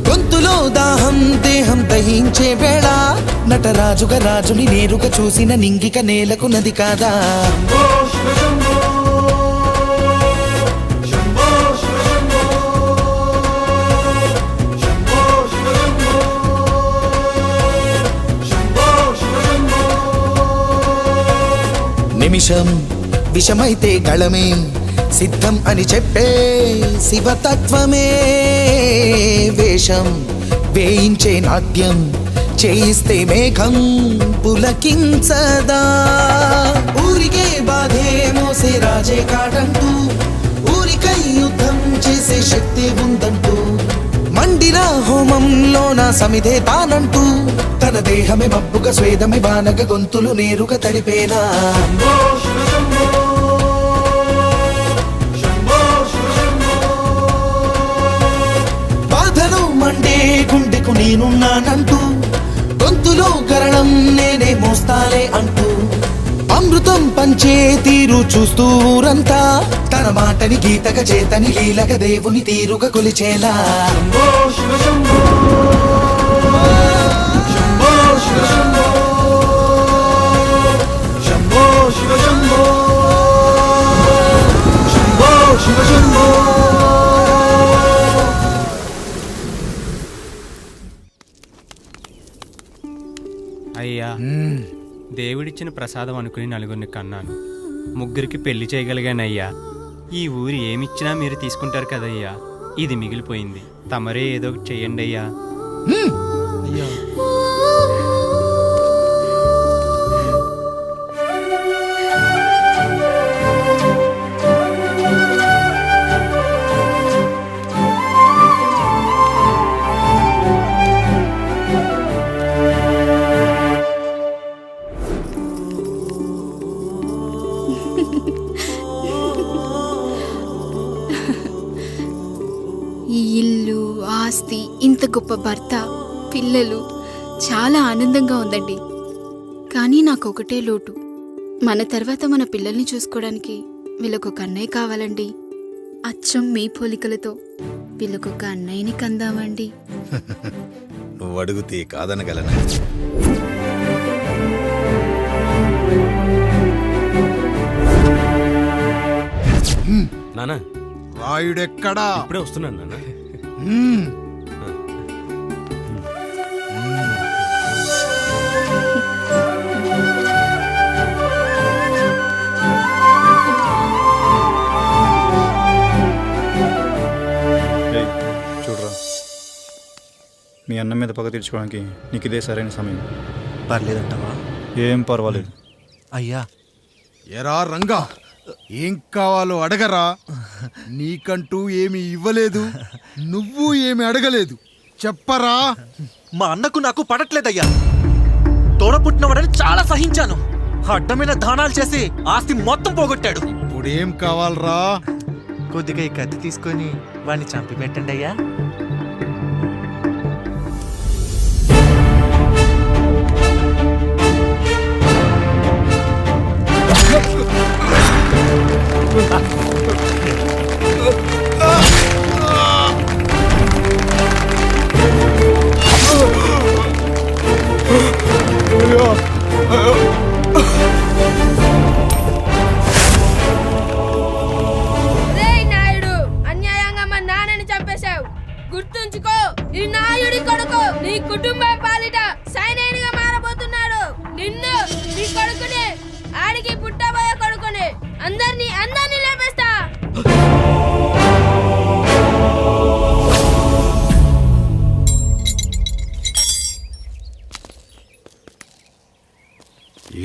Speaker 15: గొంతులో దాహం దేహం దహించే వేళ, నటరాజుగా రాజుని నేరుగా చూసిన నింగిక నేలకు నది కాదా. నిమిషం విషమైతే గళమే సిద్ధం అని చెప్పే శివతత్వమే, వేషం వేయించే నాట్యం చేయిస్తే మేఘం పులకించదా. ఊరికే బాధే మోసే రాజే కాడంటూ, ఊరికై యుద్ధం చేసే శక్తి ఉందంటూ, మండిన హోమంలో నా సమిధే తానంటూ, తన దేహమే మబ్బుగా స్వేదమే బానగ గొంతులు నేరుగా తడిపేనా. బాధను మండే గుండెకు నేనున్నానంటూ, గొంతులో గరణం నేనే మోస్తాలే అంటూ, అమృతం పంచే తీరు చూస్తూ ఊరంతా, తన మాటని గీతగా చేతని లీలగా దేవుని తీరుగా కొలిచేలా.
Speaker 14: అయ్యా, దేవుడిచ్చిన ప్రసాదం అనుకుని నలుగురిని కన్నాను, ముగ్గురికి పెళ్లి చేయగలిగానయ్యా. ఈ ఊరి ఏమిచ్చినా మీరు తీసుకుంటారు కదయ్యా, ఇది మిగిలిపోయింది, తమరే ఏదో ఒకటి చెయ్యండి అయ్యా.
Speaker 3: అయ్యా,
Speaker 10: ఇంత గొప్ప భర్త, పిల్లలు, చాలా ఆనందంగా ఉందండి. కానీ నాకు ఒకటే లోటు. మన తర్వాత మన పిల్లల్ని చూసుకోవడానికి వీళ్ళకొక అన్నయ్య కావాలండి. అచ్చం మీ పోలికలతో వీళ్ళకొక అన్నయ్యని కందామండి.
Speaker 6: నువ్వు అడిగితే కాదనగలనా?
Speaker 20: నానా
Speaker 6: రాయుడెక్కడా?
Speaker 20: ఇప్పుడే వస్తున్నాను నాన్న.
Speaker 16: చూడరా, మీ అన్నం మీద పగ తీర్చుకోవడానికి నీకు ఇదే సరైన సమయం.
Speaker 21: పర్లేదంటావా?
Speaker 16: ఏం పర్వాలేదు.
Speaker 21: అయ్యా.
Speaker 6: ఎరా రంగా, ఏం కావాలో అడగరా. నీకంటూ ఏమి ఇవ్వలేదు, నువ్వు ఏమి అడగలేదు. చెప్పరా.
Speaker 21: మా అన్నకు నాకు పడట్లేదయ్యా. తోడ పుట్టినవాడని చాలా సహించాను. అడ్డమైన దానాలు చేసి ఆస్తి మొత్తం పోగొట్టాడు.
Speaker 6: ఇప్పుడేం కావాలరా?
Speaker 21: కొద్దిగా ఈ కత్తి తీసుకొని వాడిని చంపి పెట్టండి అయ్యా.
Speaker 22: నాయుడు, అన్యాయంగా మా నాన్నని చంపేశావు. గుర్తుంచుకో, ఈ నాయుడి కొడుకు నీ కుటుంబం పాలిట సైనికుడిగా మారబోతున్నాడు. నిన్ను, నీ కొడుకుని, ఆడికి పుట్టబోయే కొడుకుని అందరినీ లేపేస్తా.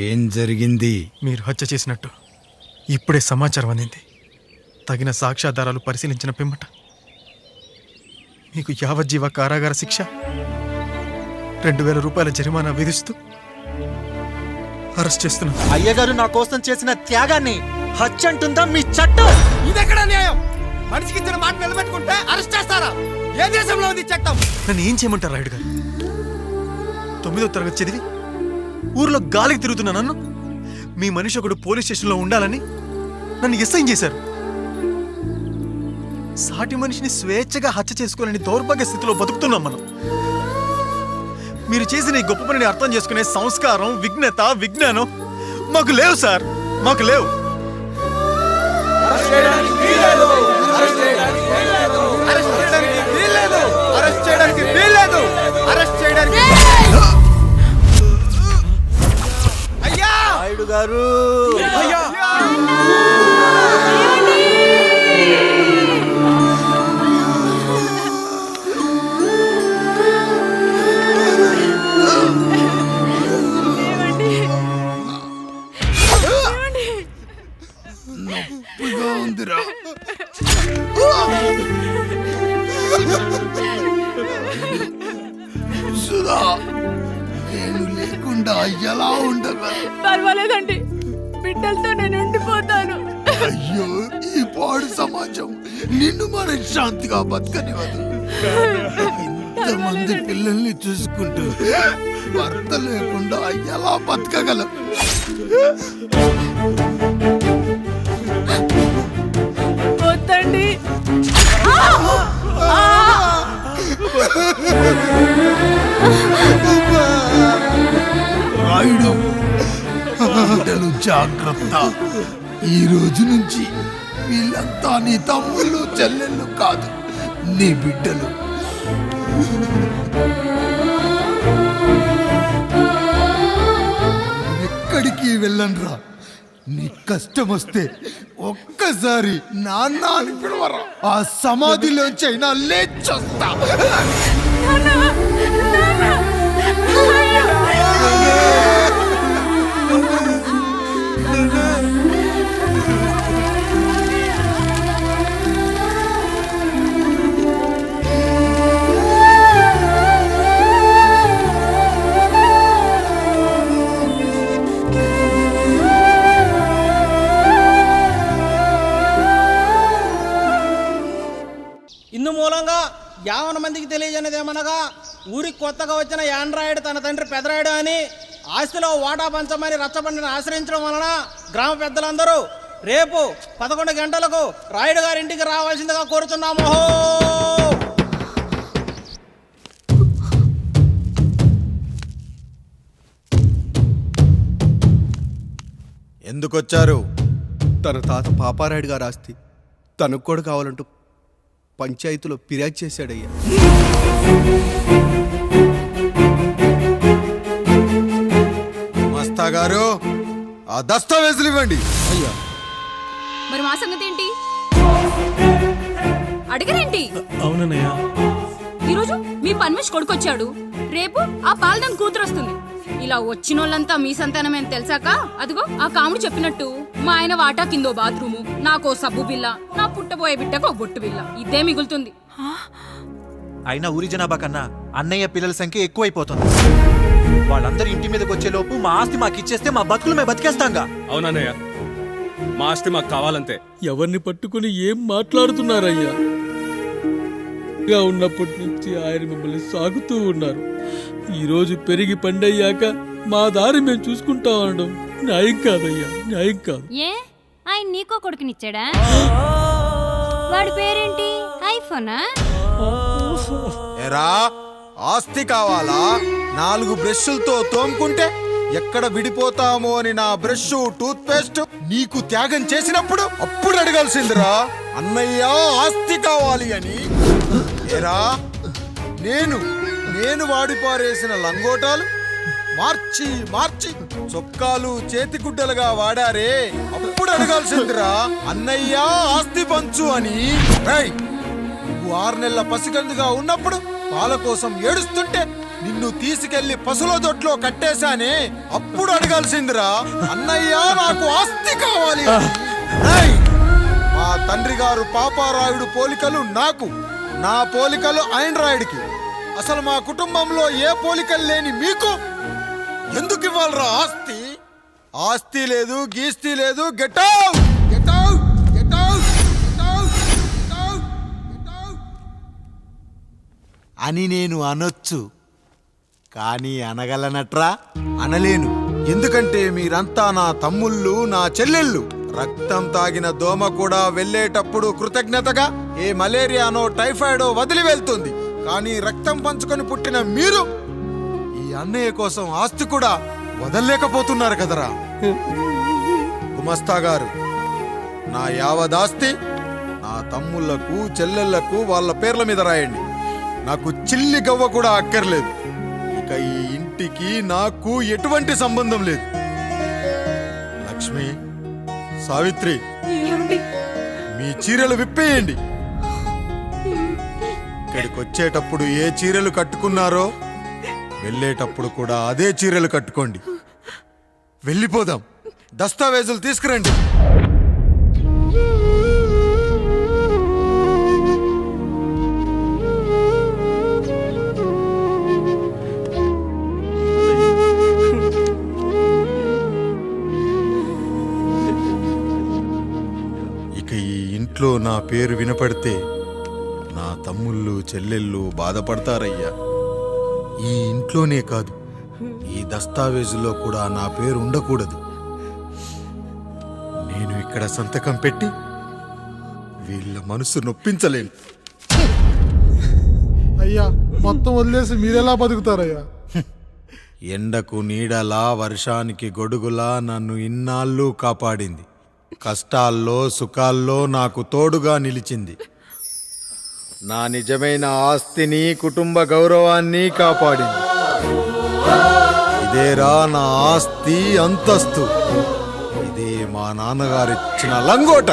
Speaker 6: ఏం జరిగింది?
Speaker 13: మీరు హత్య చేసినట్టు ఇప్పుడే సమాచారం అందింది. తగిన సాక్ష్యాధారాలు పరిశీలించిన పిమ్మట మీకు యావజ్జీవ కారాగార శిక్ష, 2000 రూపాయల జరిమానా విధిస్తూ అరెస్ట్ చేస్తున్నాను.
Speaker 21: అయ్యగారు నా కోసం చేసిన త్యాగాన్ని హత్య అంటుందా మీ చట్టం?
Speaker 7: ఇదెక్కడ న్యాయం? మనిషికి ఇచ్చిన మాట నిలబెట్టుకుంటే అరెస్ట్ చేస్తారా? ఏ దేశంలో ఉంది చట్టం?
Speaker 13: నన్ను ఏం చేయమంటారు రాయుడు గారు? 9వ తరగతి చదివి ఊర్లో గాలికి తిరుగుతున్నా నన్ను మీ మనిషి ఒకడు పోలీస్ స్టేషన్లో ఉండాలని నన్ను ఎస్ఐన్ చేశారు. సాటి మనిషిని స్వేచ్ఛగా హత్య చేసుకోవాలని దౌర్భాగ్య స్థితిలో బతుకుతున్నాం మనం. మీరు చేసిన ఈ గొప్ప పనిని అర్థం చేసుకునే సంస్కారం, విజ్ఞత, విజ్ఞానం మాకు లేవు సార్, మాకు లేవు.
Speaker 21: నాయుడు గారు,
Speaker 6: నొప్పిగా ఉందిరా. సుధా, నేను లేకుండా ఎలా ఉండగా?
Speaker 22: పర్వాలేదండి, బిడ్డలతో నేను ఉండిపోతాను.
Speaker 6: అయ్యో, ఈ పాడు సమాజం నిన్ను మనశ్శాంతిగా బతకనివ్వదు. ఇంతమంది పిల్లల్ని చూసుకుంటూ భర్త లేకుండా ఎలా బతకగలం?
Speaker 22: వద్దండి.
Speaker 6: రాయుడు, బిడ్డలు జాగ్రత్త. ఈ రోజు నుంచి వీళ్ళంతా నీ తమ్ముళ్ళు, చెల్లెళ్ళు కాదు, నీ బిడ్డలు. ఎక్కడికి వెళ్ళనరా. నీ కష్టం వస్తే ఒక్కసారి నాన్న అని పిలవరా. ఆ సమాధిలోంచి అయినా లేచొస్తా.
Speaker 3: ఇందు మూలంగా 50 మందికి తెలియజేస్తున్నాను. తెలియజేయనదేమనగా ఊరికి కొత్తగా వచ్చిన యాండ్రాయిడ్ తన తండ్రి పెదరాయుడు అని ఆస్తిలో వాటా పంచమని రచ్చబండిని ఆశ్రయించడం వలన గ్రామ పెద్దలందరూ రేపు 11 గంటలకు రాయుడు గారి ఇంటికి రావాల్సిందిగా కోరుతున్నాము.
Speaker 6: ఎందుకొచ్చారు?
Speaker 7: తన తాత పాపారాయుడు గారు ఆస్తి తనకు కూడా కావాలంటూ పంచాయతీలో ఫిర్యాదు చేశాడయ్యా.
Speaker 6: మస్తా గారు ఆ దస్తావేజులు ఇవ్వండి.
Speaker 7: అయ్యా
Speaker 10: మరి మా సంగతి ఏంటి? అడగరేంటి?
Speaker 12: అవునన్నయ్య.
Speaker 10: ఈరోజు మీ పన్మేష్ కొడుకొచ్చాడు, రేపు ఆ పాల్దన్ కూతురు వస్తుంది. ఇలా వచ్చినోళ్ళంతా మీ సంతానమేని తెలిసాక అదిగో ఆ కాముడు చెప్పినట్టు మా ఆయన వాటా కిందో బాత్రూము, నాకో సబ్బు బిల్ల, నా పుట్టబోయే బిడ్డకో బొట్టు బిల్ల, ఇదే మిగులుతుంది.
Speaker 21: అయినా ఊరి జనాభా కన్నా అన్నయ్య పిల్లల సంఖ్య ఎక్కువైపోతుంది. వాళ్ళందరూ ఇంటి మీదకి వచ్చే లోపు మా ఆస్తి మాకు ఇచ్చేస్తే మా బతుకులు మేము బతికేస్తాంగా.
Speaker 20: అవునన్నయ్య, మా ఆస్తి మాకు కావాలంతే.
Speaker 12: ఎవరిని పట్టుకుని ఏం మాట్లాడుతున్నారయ్యా? ఉన్నప్పటి నుంచి ఆయన మిమ్మల్ని సాగుతూ ఉన్నారు. ఈరోజు పెరిగి పండయ్యాక మా దారి మేము చూసుకుంటాం అనడం న్యాయం కాదయ్యా, న్యాయం కాదు.
Speaker 17: ఏ ఆయన నీకో కొడుకునిచ్చాడా? వాడి పేరేంటి? ఐఫోనా?
Speaker 6: ఎరా ఆస్తి కావాలా? 4 బ్రష్లతో తోముకుంటే ఎక్కడ విడిపోతామో అని నా బ్రష్ టూత్ పేస్ట్ నీకు త్యాగం చేసినప్పుడు అప్పుడు అడగాల్సిందిరా అన్నయ్య ఆస్తి కావాలి అని. ఎరా నేను వాడిపారేసిన లంగోటాలు మార్చి మార్చి చొక్కాలు చేతిగుడ్డలుగా వాడారే, అప్పుడు అడగాల్సిందిరా అన్నయ్య ఆస్తి పంచు అని. నువ్వు 6 నెలల పసికందుగా ఉన్నప్పుడు పాల కోసం ఏడుస్తుంటే నిన్ను తీసుకెళ్లి పశువుల దొడ్లో కట్టేశానే, అప్పుడు అడగాల్సిందిరా అన్నయ్య నాకు ఆస్తి కావాలి అని. మా తండ్రి గారు పాపారాయుడు పోలికలు నాకు, నా పోలికలు ఆండ్రాయిడ్కి. అసలు మా కుటుంబంలో ఏ పోలికలు లేని మీకు ఎందుకు ఇవ్వాలరా ఆస్తి? ఆస్తి లేదు, గీస్తి లేదు. Get out, get out, get out, get out, get out, get out అని నేను అనొచ్చు, కానీ అనగలనట్రా? అనలేను. ఎందుకంటే మీరంతా నా తమ్ముళ్ళు, నా చెల్లెళ్ళు. రక్తం తాగిన దోమ కూడా వెళ్ళేటప్పుడు కృతజ్ఞతగా ఏ మలేరియానో టైఫాయిడో వదిలి వెళ్తుంది. కానీ రక్తం పంచుకొని పుట్టిన మీరు ఈ అన్నయ్య కోసం ఆస్తి కూడా వదల్లేకపోతున్నారు కదరా. గుమస్తా గారు, నా యావదాస్తి నా తమ్ముళ్లకు చెల్లెళ్లకు వాళ్ళ పేర్ల మీద రాయండి. నాకు చిల్లి గవ్వ కూడా అక్కర్లేదు. ఇక ఈ ఇంటికి నాకు ఎటువంటి సంబంధం లేదు. లక్ష్మి, సావిత్రి, మీ చీరలు విప్పేయండి. ఇక్కడికి వచ్చేటప్పుడు ఏ చీరలు కట్టుకున్నారో వెళ్ళేటప్పుడు కూడా అదే చీరలు కట్టుకోండి. వెళ్ళిపోదాం. దస్తావేజులు తీసుకురండి. ఇక ఈ ఇంట్లో నా పేరు వినపడితే నా తమ్ముళ్ళు చెల్లెళ్ళు బాధపడతారయ్యా. ఈ ఇంట్లోనే కాదు, ఈ దస్తావేజులో కూడా నా పేరు ఉండకూడదు. నేను ఇక్కడ సంతకం పెట్టి వీళ్ళ మనసు నొప్పించలేను.
Speaker 19: అయ్యా, మొత్తం వదిలేసి మీరెలా బతుకుతారయ్యా?
Speaker 6: ఎండకు నీడలా, వర్షానికి గొడుగులా నన్ను ఇన్నాళ్ళు కాపాడింది. కష్టాల్లో సుఖాల్లో నాకు తోడుగా నిలిచింది. నా నిజమైన ఆస్తిని, కుటుంబ గౌరవాన్ని కాపాడింది. ఇదేరా నా ఆస్తి, అంతస్తు. ఇదే మా నాన్నగారిచ్చిన లంగోట.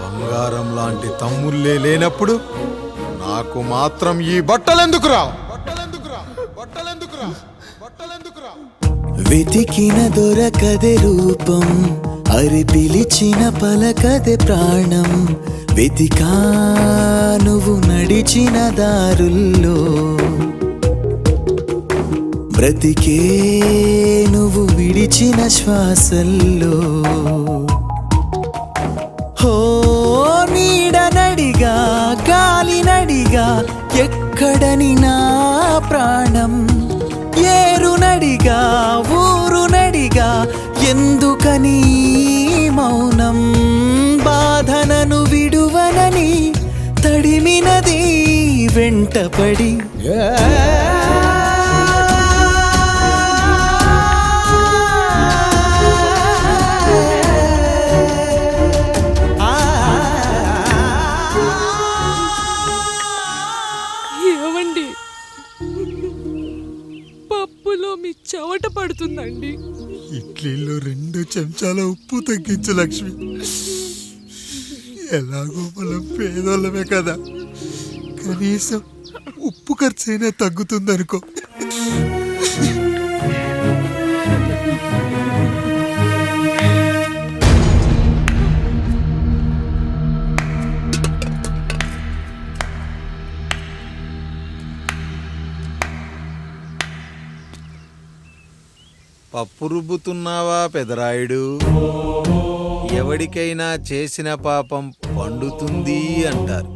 Speaker 6: బంగారం లాంటి తమ్ముళ్ళే లేనప్పుడు నాకు మాత్రం ఈ బట్టలెందుకురా?
Speaker 15: వెతికిన దొరకదే రూపం, అరి పిలిచిన పలకదే ప్రాణం. వెతికా నువ్వు నడిచిన దారుల్లో, బ్రతికే నువ్వు విడిచిన శ్వాసల్లో. హో నీడ నడిగా, గాలి నడిగా, ఎక్కడని నా ప్రాణం ఏరునడిగా ఊరునడిగా ఎందుకని మౌనం బాధనను విడువనని తడిమినది వెంటపడి
Speaker 1: ఏవండి పప్పులో మీ చెవట పడుతుందండి.
Speaker 6: ఇడ్లీలో 2 చెంచాల ఉప్పు తగ్గించు లక్ష్మి. ఎలాగో మనం పేదోళ్ళమే కదా, కనీసం ఉప్పు ఖర్చైనా తగ్గుతుందనుకో. పప్పు రుబ్బుతున్నావా పెదరాయుడు? ఎవడికైనా చేసిన పాపం పండుతుంది అంటారు,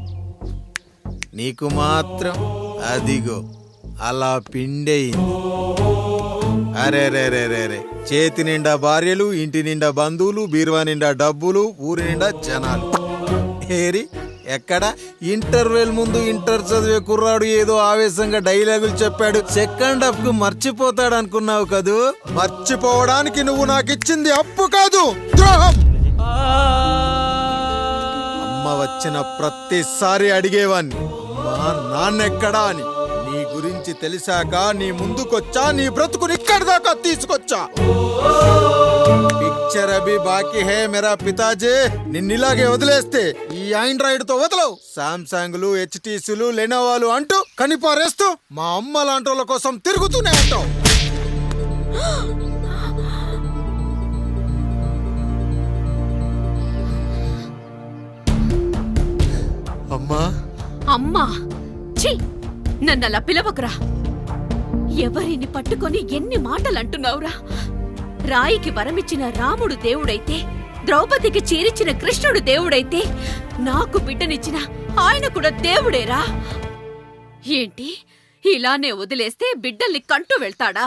Speaker 6: నీకు మాత్రం అదిగో అలా పిండయింది. అరే రే రే రే రే, చేతి నిండా భార్యలు, ఇంటి నిండా బంధువులు, బీరువా నిండా డబ్బులు, ఊరి నిండా జనాలు. ఏరి ఎక్కడ ఇంటర్వెల్ ముందు ఇంటర్ చదివే కుర్రాడు ఏదో ఆవేశంగా డైలాగులు చెప్పాడు, సెకండ్ హాఫ్ కు మర్చిపోతాడు అనుకున్నావు కదూ? మర్చిపోవడానికి నువ్వు నాకు ఇచ్చింది అప్పు కాదు, ద్రోహం. అమ్మ వచ్చిన ప్రతిసారి అడిగేవాన్ని, అమ్మా నాన్నెక్కడా అని. నీ గురించి తెలిసాక నీ ముందుకొచ్చా, నీ బ్రతుకుని ఇక్కడి దాకా తీసుకొచ్చా. పిక్చర్ అభి బాకీ హే మేరా పితాజీ. నిన్నిలాగే వదిలేస్తే ఈ ఆండ్రాయిడ్ తో వదలవు. సామ్సంగ్లు, హెచ్టీసీలు, లెనోవాలు అంటూ కనిపారేస్తూ మా అమ్మ లాంటి వాళ్ళ కోసం తిరుగుతూనే ఉంటావు. అమ్మా
Speaker 8: అమ్మా ఛీ, నన్నలా పిలవకురా. ఎవరిని పట్టుకొని ఎన్ని మాటలు అంటున్నావురా? రాయికి వరమిచ్చిన రాముడు దేవుడైతే, ద్రౌపదికి చీరిచ్చిన కృష్ణుడు దేవుడైతే, నాకు బిడ్డనిచ్చిన ఆయన కూడా దేవుడేరా. ఏంటి ఇలానే వదిలేస్తే బిడ్డల్ని కంటూ వెళ్తాడా?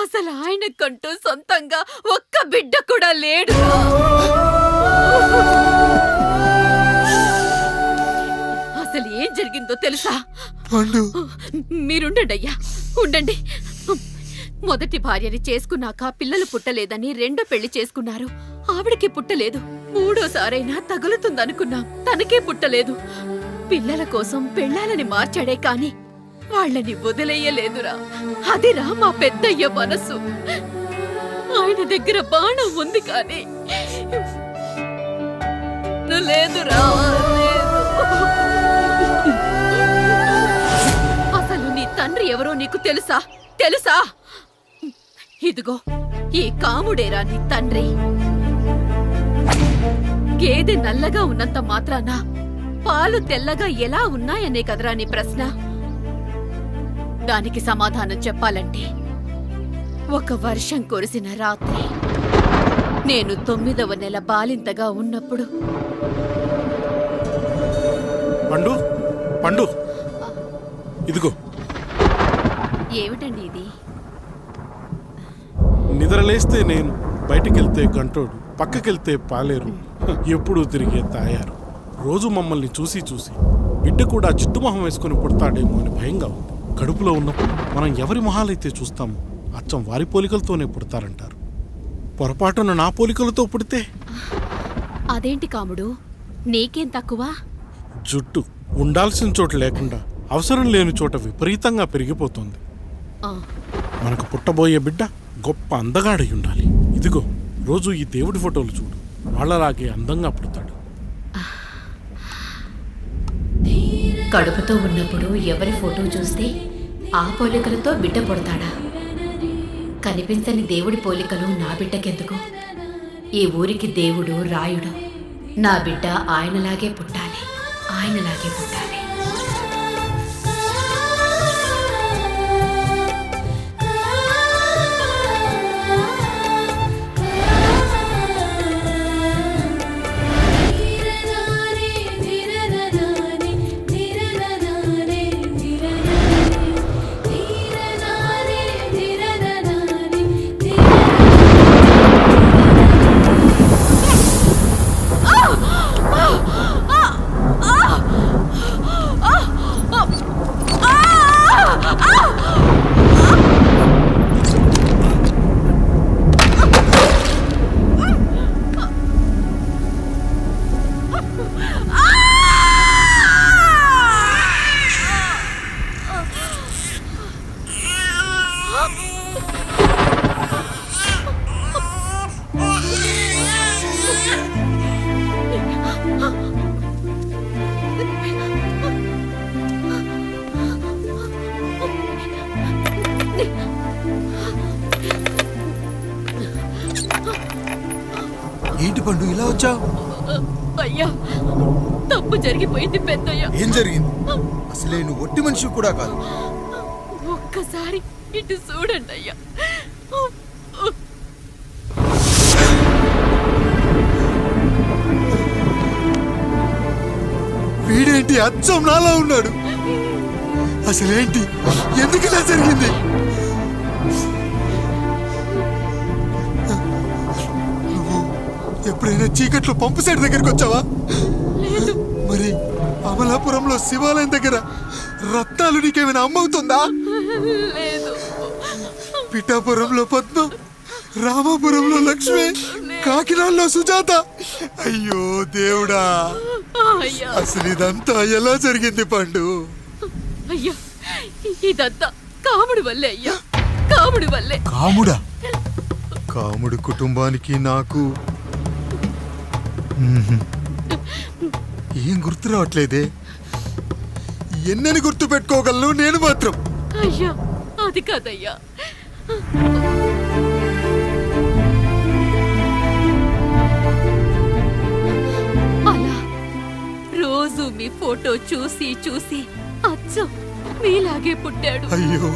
Speaker 8: అసలు ఆయన కంటూ సొంతంగా ఒక్క బిడ్డ కూడా లేడురా. అసలు ఏం జరిగిందో తెలుసా? మీరుండండి అయ్యా, ఉండండి. మొదటి భార్యని చేసుకున్నాక పిల్లలు పుట్టలేదని రెండో పెళ్లి చేసుకున్నారు. ఆవిడకి పుట్టలేదు. మూడోసారైనా తగులుతుందనుకున్నాం, తనకే పుట్టలేదు. పిల్లల కోసం పెళ్ళాలని మార్చాడే కాని వాళ్ళని వదిలేయలేదురా. అదిరా మా పెద్దయ్య మనసు. ఆయన దగ్గర బాణం ఉంది కానీ లేదురా, లేదు. అసలు నీ తండ్రి ఎవరో నీకు తెలుసా? తెలుసా? ఇదిగో ఈ కాముడేరా నీ తండ్రి. గేదె నల్లగా ఉన్నంత మాత్రాన పాలు తెల్లగా ఎలా ఉన్నాయనే కదరా నీ ప్రశ్న. దానికి సమాధానం చెప్పాలంటే, ఒక వర్షం కురిసిన రాత్రి నేను 9వ నెల బాలింతగా ఉన్నప్పుడు.
Speaker 19: పండు పండు, ఇదిగో.
Speaker 8: ఏమిటండి ఇది?
Speaker 19: నిద్రలేస్తే నేను, బయటికెళ్తే గంటోడు, పక్కకెళ్తే పాలేరు, ఎప్పుడూ తిరిగే తాయారు. రోజు మమ్మల్ని చూసి చూసి బిడ్డ కూడా చిట్టుమొహం వేసుకుని పుడతాడేమో అని భయంగా ఉంది. కడుపులో ఉన్నప్పుడు మనం ఎవరి మొహాలైతే చూస్తామో అచ్చం వారి పోలికలతోనే పుడతారంటారు. పొరపాటున నా పోలికలతో పుడితే?
Speaker 8: అదేంటి కాముడు, నీకేం తక్కువ?
Speaker 19: జుట్టు ఉండాల్సిన చోట లేకుండా అవసరం లేని చోట విపరీతంగా పెరిగిపోతుంది. మనకు పుట్టబోయే బిడ్డ గొప్ప అందగాడై ఉండాలి. ఇదిగో రోజు ఈ దేవుడి ఫోటోలు చూడు, వాళ్ళలాగే అందంగా పుడతాడు.
Speaker 8: కడుపుతో ఉన్నప్పుడు ఎవరి ఫోటో చూస్తే ఆ పోలికలతో బిడ్డ పుడతాడా? కనిపించని దేవుడి పోలికలు నా బిడ్డకెందుకు? ఈ ఊరికి దేవుడు రాయుడు. నా బిడ్డ ఆయనలాగే పుట్టాలి, ఆయనలాగే పుట్టాలి.
Speaker 6: పండు ఇలా వచ్చావు?
Speaker 22: అయ్యా తప్పు జరిగిపోయింది పెద్దయ్యా.
Speaker 6: ఏం జరిగింది? అసలే నువ్వు ఒట్టి మనిషి కూడా కాదు.
Speaker 22: ఒక్కసారి ఇటు చూడండి అయ్యా.
Speaker 6: వీడేంటి అచ్చం నాలా ఉన్నాడు? అసలేంటి? ఎందుకు ఇలా జరిగింది? నువ్వు ఎప్పుడైనా చీకట్లో పంపు సైడ్ దగ్గరికి వచ్చావా? మరి అమలాపురంలో శివాలయం దగ్గర రత్నాలు నీకేమైనా అమ్మవుతుందా? పిఠాపురంలో పద్మం, రామాపురంలో లక్ష్మి, కాకినాడలో సుజాత. అయ్యో దేవుడా, అసలు ఇదంతా ఎలా జరిగింది పండు?
Speaker 22: అయ్యా ఇదంతా కాముడి వల్లే అయ్యా, కాముడి వల్లే.
Speaker 6: కాముడా? కాముడి కుటుంబానికి నాకు ఏం గుర్తు రావట్లేదే. ఎన్నని గుర్తు పెట్టుకోగలను నేను మాత్రం.
Speaker 22: అయ్యా అది కాదయ్యా. అలా రోజు మీ ఫోటో చూసి చూసి అచ్చం మీలాగే పుట్టాడు.
Speaker 6: అయ్యో,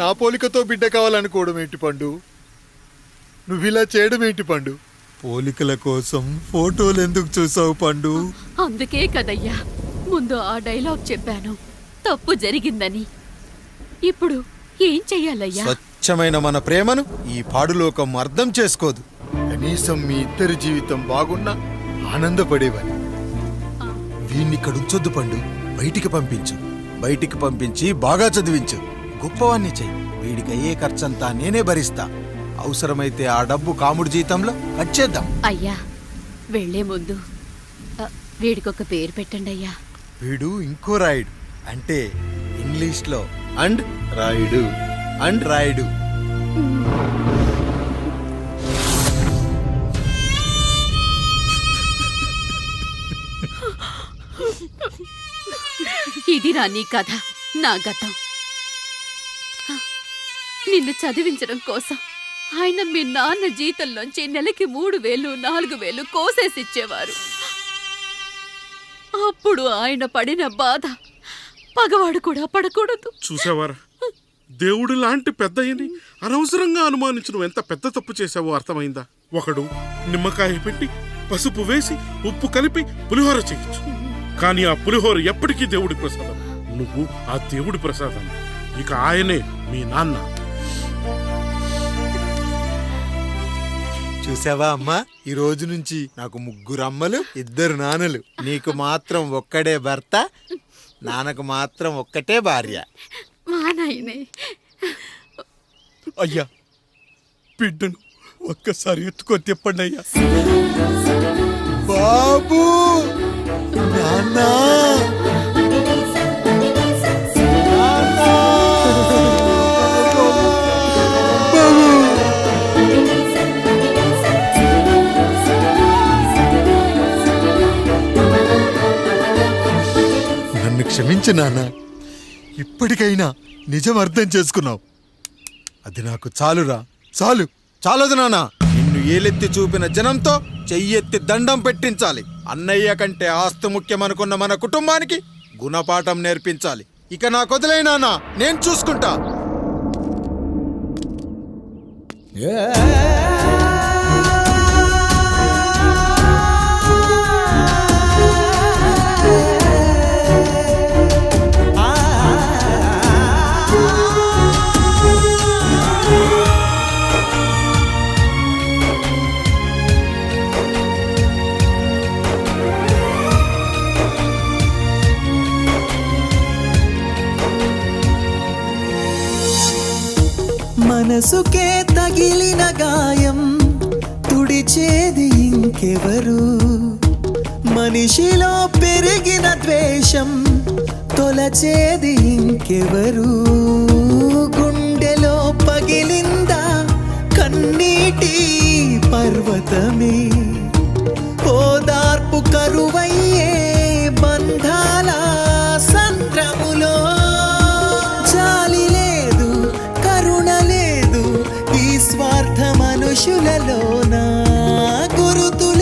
Speaker 6: నా పోలికతో బిడ్డ కావాలనుకోవడం ఏంటి పండు? నువ్విలా చేయడం ఏంటి పండు? పోలికల కోసం ఫోటోలు ఎందుకు చూసావు పండు?
Speaker 22: అందుకే కదయ్యా ముందు ఆ డైలాగ్ చెప్పాను, తప్పు జరిగిందని. ఇప్పుడు ఏం చెయ్యాలయ్యా?
Speaker 6: స్వచ్ఛమైన మన ప్రేమను ఈ పాడులోకం అర్థం చేసుకోదు. కనీసం మీ ఇద్దరి జీవితం బాగున్నా ఆనందపడేవాని. వీణ్ణి ఇక్కడ ఉంచొద్దు పండు, బయటికి పంపించు. బయటికి పంపించి బాగా చదివించు, గొప్పవాణ్ణి చెయ్యి. వీడికి అయ్యే ఖర్చంతా నేనే భరిస్తా. అవసరమైతే ఆ డబ్బు కాముడి జీతంలో కట్ చేద్దాం.
Speaker 22: అయ్యా వెళ్లే ముందు వీడికొక పేరు పెట్టండి అయ్యా.
Speaker 6: వీడు ఇంకో రాయుడు, అంటే ఇంగ్లీష్ లో అండ్ రాయుడు, అండ్ రాయుడు.
Speaker 22: ఇది రా నీ కథ, నా గతం. నిన్ను చదివించడం కోసం ఆయన మీ నాన్న జీతంలోంచి నెలకి 3,000, 4,000 కోసేసిచ్చేవారు. అప్పుడు ఆయన పడిన బాధ పగవాడు కూడా పడకూడదు.
Speaker 19: చూసావారా, దేవుడు లాంటి పెద్దయ్యని అనవసరంగా అనుమానించు ఎంత పెద్ద తప్పు చేశావో అర్థమైందా? ఒకడు నిమ్మకాయ పెట్టి పసుపు వేసి ఉప్పు కలిపి పులిహోర చేయొచ్చు, కానీ ఆ పులిహోర ఎప్పటికీ దేవుడి ప్రసాదం. నువ్వు ఆ దేవుడి ప్రసాదం. ఇక ఆయనే మీ నాన్న.
Speaker 6: చూసావా అమ్మా, ఈ రోజు నుంచి నాకు 3 అమ్మలు, 2 నాన్నలు. నీకు మాత్రం ఒక్కడే భర్త, నాన్నకు మాత్రం ఒక్కటే భార్య.
Speaker 22: మా నాయనే.
Speaker 19: అయ్యా, బిడ్డను ఒక్కసారి ఎత్తుకొని తిప్పండి అయ్యా.
Speaker 6: బాబు, నాన్నా, నన్ను క్షమించు నాన్న. ఇప్పటికైనా నిజం అర్థం చేసుకున్నావు. అది నాకు చాలురా, చాలు. చాలదు నాన్న. నిన్ను ఏలెత్తి చూపిన జనంతో చెయ్యెత్తి దండం పెట్టించాలి. అన్నయ్య కంటే ఆస్తు ముఖ్యమనుకున్న మన కుటుంబానికి గుణపాఠం నేర్పించాలి. ఇక నాకు వదిలే నాన్న, నేను చూసుకుంటా.
Speaker 15: మనసుకే తగిలిన గాయం తుడిచేది ఇంకెవరు? మనిషిలో పెరిగిన ద్వేషం తొలచేది ఇంకెవరు? గుండెలో పగిలిందా కన్నీటి పర్వతమే? ఓదార్పు కరువయ్యే బంధాల సంద్రములో జాలి లేదు, కరుణ లేదు ఈ స్వార్థ మనుషులలోనా? గురుతులే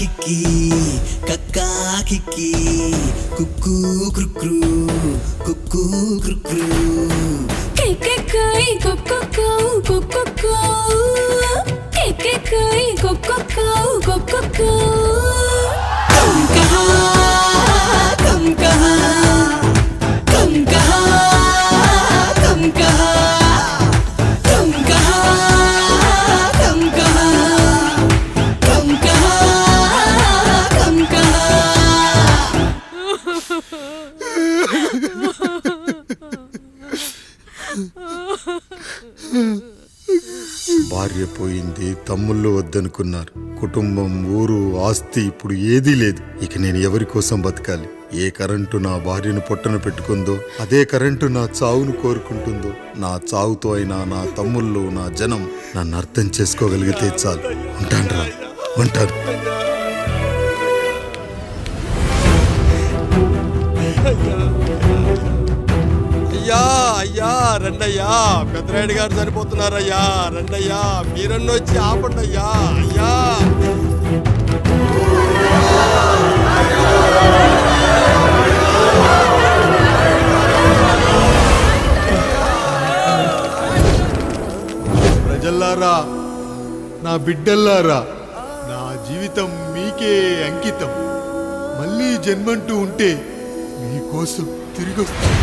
Speaker 15: కిక్కి కక్కా కిక్కి కుక్కు క్రుక్రు కుక్కు క్రుక్రు
Speaker 22: కెకెకాయ్ కొక్కొక్కౌ కొక్కొక్కౌ కెకెకాయ్ కొక్కొక్కౌ కొక్కొక్కౌ
Speaker 15: కం కహా కం కహా కం కహా కం కహా కం కహా కం కహా కం కహా కం కహా
Speaker 6: భార్య పోయింది, తమ్ముళ్ళు వద్దనుకున్నారు, కుటుంబం, ఊరు, ఆస్తి ఇప్పుడు ఏదీ లేదు. ఇక నేను ఎవరి కోసం బతకాలి? ఏ కరెంటు నా భార్యను పొట్టన పెట్టుకుందో అదే కరెంటు నా చావును కోరుకుంటుందో. నా చావుతో అయినా నా తమ్ముళ్ళు, నా జనం నన్ను అర్థం చేసుకోగలిగితే చాలు. ఉంటాను, ఉంటాను.
Speaker 3: అయ్యా అయ్యా రండయ్యా, పెద్దరాయుడు గారు చనిపోతున్నారయ్యా, రండయ్యా, మీరన్న వచ్చి ఆపండి అయ్యా. అయ్యా
Speaker 6: ప్రజల్లారా, నా బిడ్డల్లారా, నా జీవితం మీకే అంకితం. మళ్ళీ జన్మంటూ ఉంటే మీకోసం తిరిగి వస్తాను.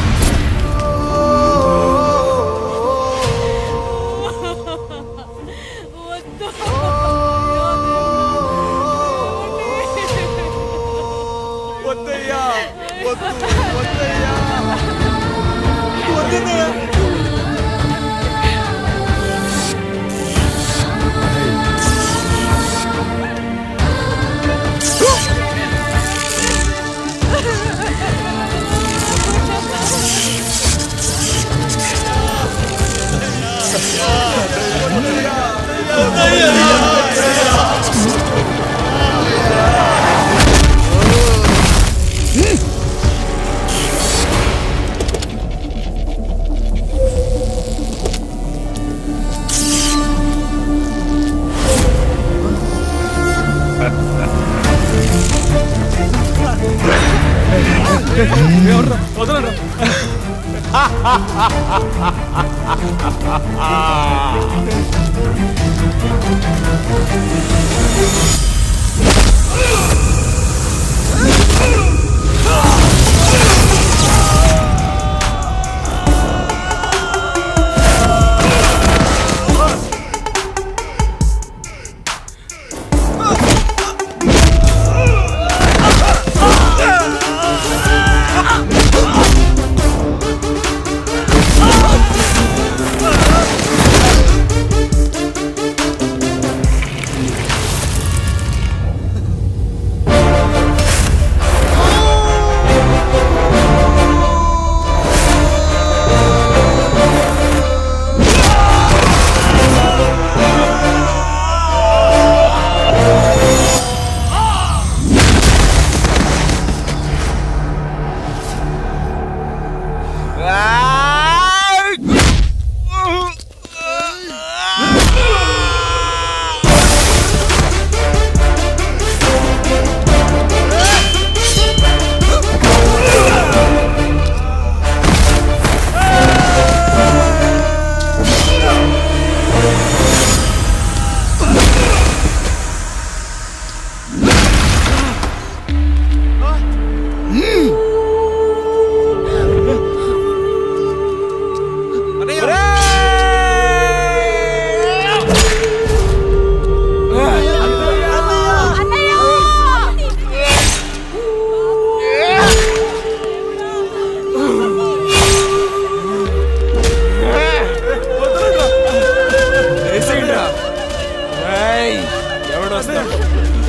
Speaker 3: వద్దయ్యా, వద్దు, వద్దయ్యా, వద్దయ్యా.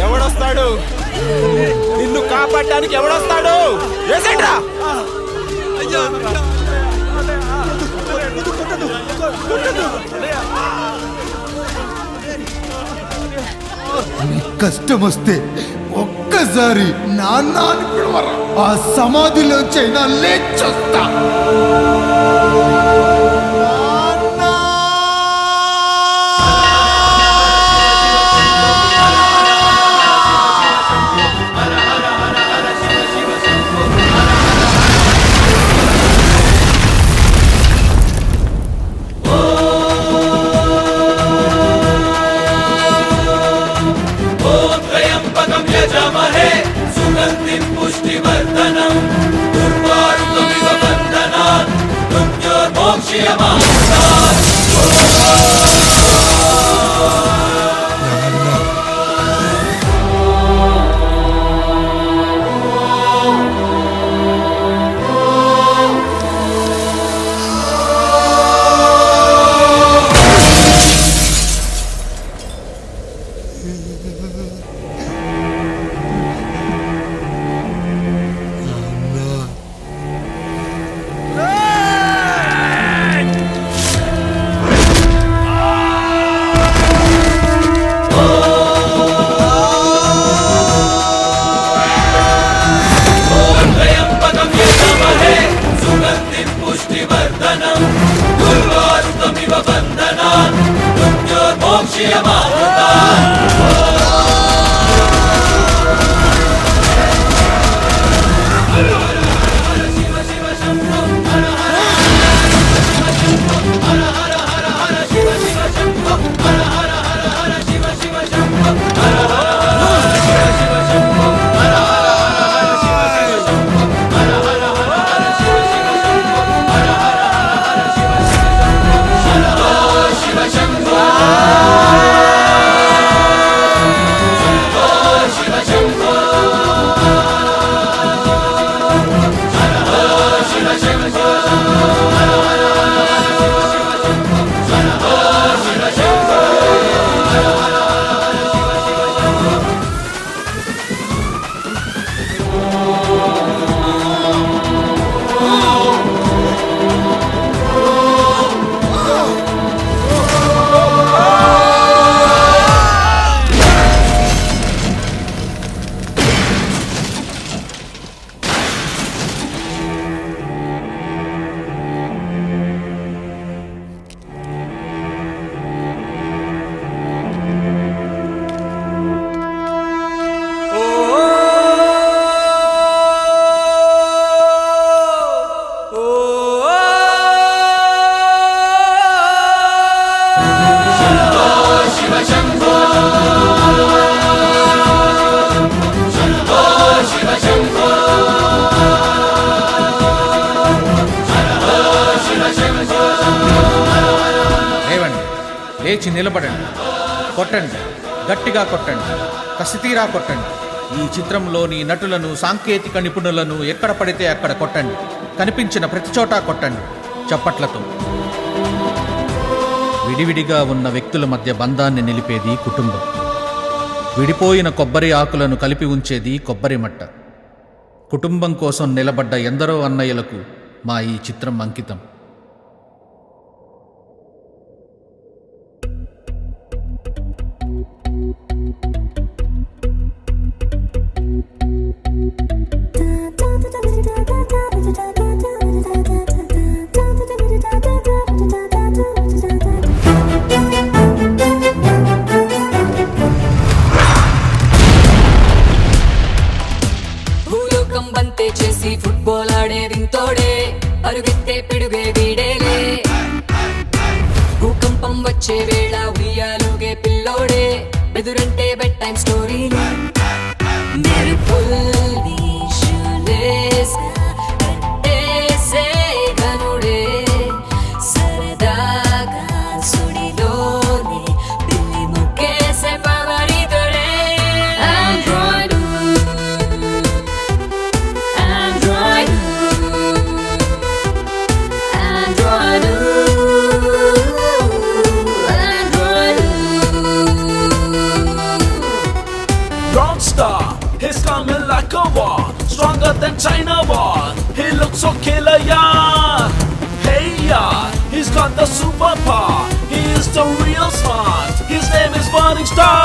Speaker 5: ఎవడొస్తాడు? నిన్ను కాపాడడానికి ఎవడొస్తాడు? వేసేట్రా.
Speaker 6: కష్టం వస్తే ఒక్కసారి నాన్న అని పిలవరా, ఆ సమాధిలోంచైనా లేచొస్తా.
Speaker 2: లేచి నిలబడండి, కొట్టండి, గట్టిగా కొట్టండి, కసితీరా కొట్టండి. ఈ చిత్రంలోని నటులను, సాంకేతిక నిపుణులను ఎక్కడ పడితే అక్కడ కొట్టండి. కనిపించిన ప్రతి చోట కొట్టండి చప్పట్లతో. విడివిడిగా ఉన్న వ్యక్తుల మధ్య బంధాన్ని నిలిపేది కుటుంబం. విడిపోయిన కొబ్బరి ఆకులను కలిపి ఉంచేది కొబ్బరి మట్ట. కుటుంబం కోసం నిలబడ్డ ఎందరో అన్నయ్యలకు మా ఈ చిత్రం అంకితం.
Speaker 4: చేసి ఫుట్బాల్ ఆడే వింతోడే, అరుగెత్తే పిడుగే వీడేలే. భూకంపం వచ్చే వేళ ఉయ్యాలుగే పిల్లోడే, ఎదురంటే బెడ్ టైం స్టోరీలే. మెరుపుల్ని షూలేస్గా కట్టేసే ఘనుడే, సరదాగా సుడిలోనే పిల్లి ముక్కేసే పవరితుడే. Android
Speaker 23: Rockstar, he's coming like a war, stronger than China war. He looks so killer, yeah. Hey, yeah, he's got the superpower. He is the real smart. His name is Burning Star.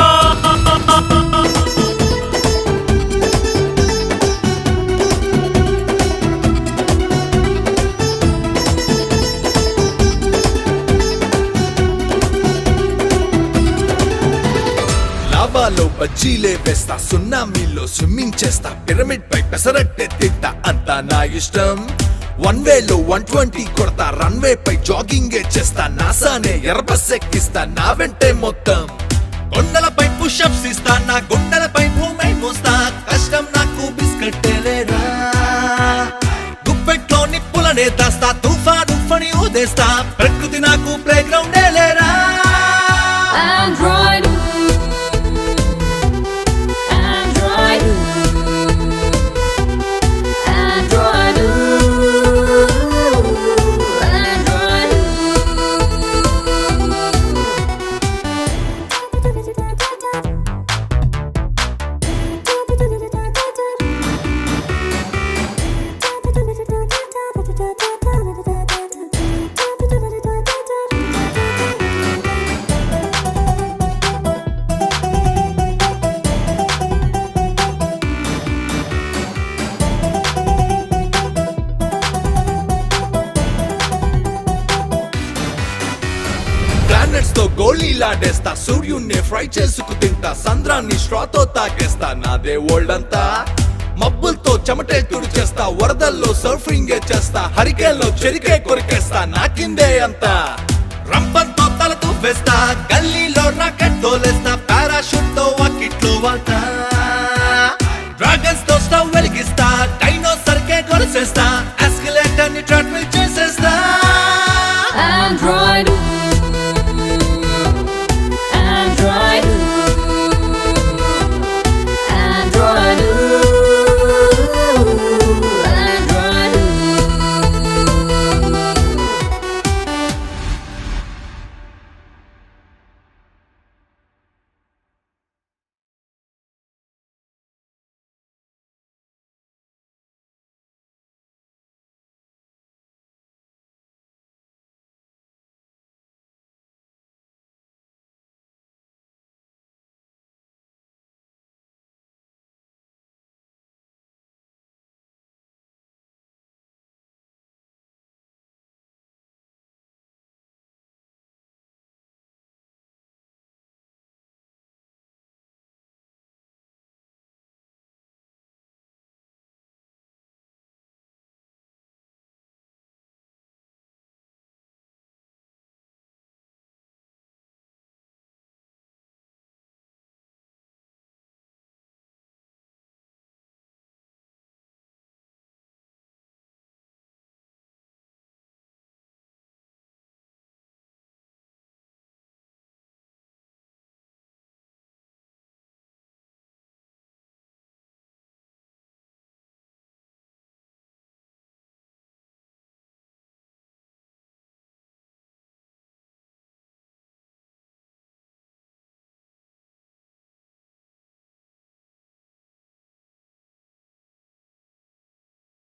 Speaker 24: లావాలో బజ్జీలే వేస్తా, సున్నామీలో swimming చేస్తా, pyramid పై పెసరట్టే తింటా, అంతా నా ఇష్టం. 1 వేలో 120 కొడతా, runway పై జాగింగే చేస్తా, నాసానే ఎర్రబస్ ఎక్కిస్తా, నా వెంటే మొత్తం. కొండలపై పుషప్స్ ఇస్తా, నా గుండెలపై భూమై మోస్తా, కష్టం నాకు బిస్కెట్టేలేరా. గుప్పెట్లో నిప్పులనే దాస్తా, తుఫాను ఫణి ఊదేస్తా, ఊపిరిలాడేస్తా సూర్యుణ్ణి ఫ్రై చేసుకు తింటా సంద్రాన్ని స్ట్రాతో తాగేస్తా నాదే వరల్డ్ అంతా మబ్బులతో చెమటే తుడిచేస్తా వరదల్లో సర్ఫింగే చేస్తా హరికేన్లో చెరికే కొరికేస్తా నాకిందే అంతా రంపంతో తల తూపేస్తా గల్లీలో రాకెట్ తోలేస్తా పారాషూట్ తో వాకిట్లో వాళ్తా డ్రాగన్స్ తో స్టవ్ వెలిగిస్తా డైనోసర్ కే కొలిసేస్తా ఎస్కలేటర్ ని ట్రెడ్మిల్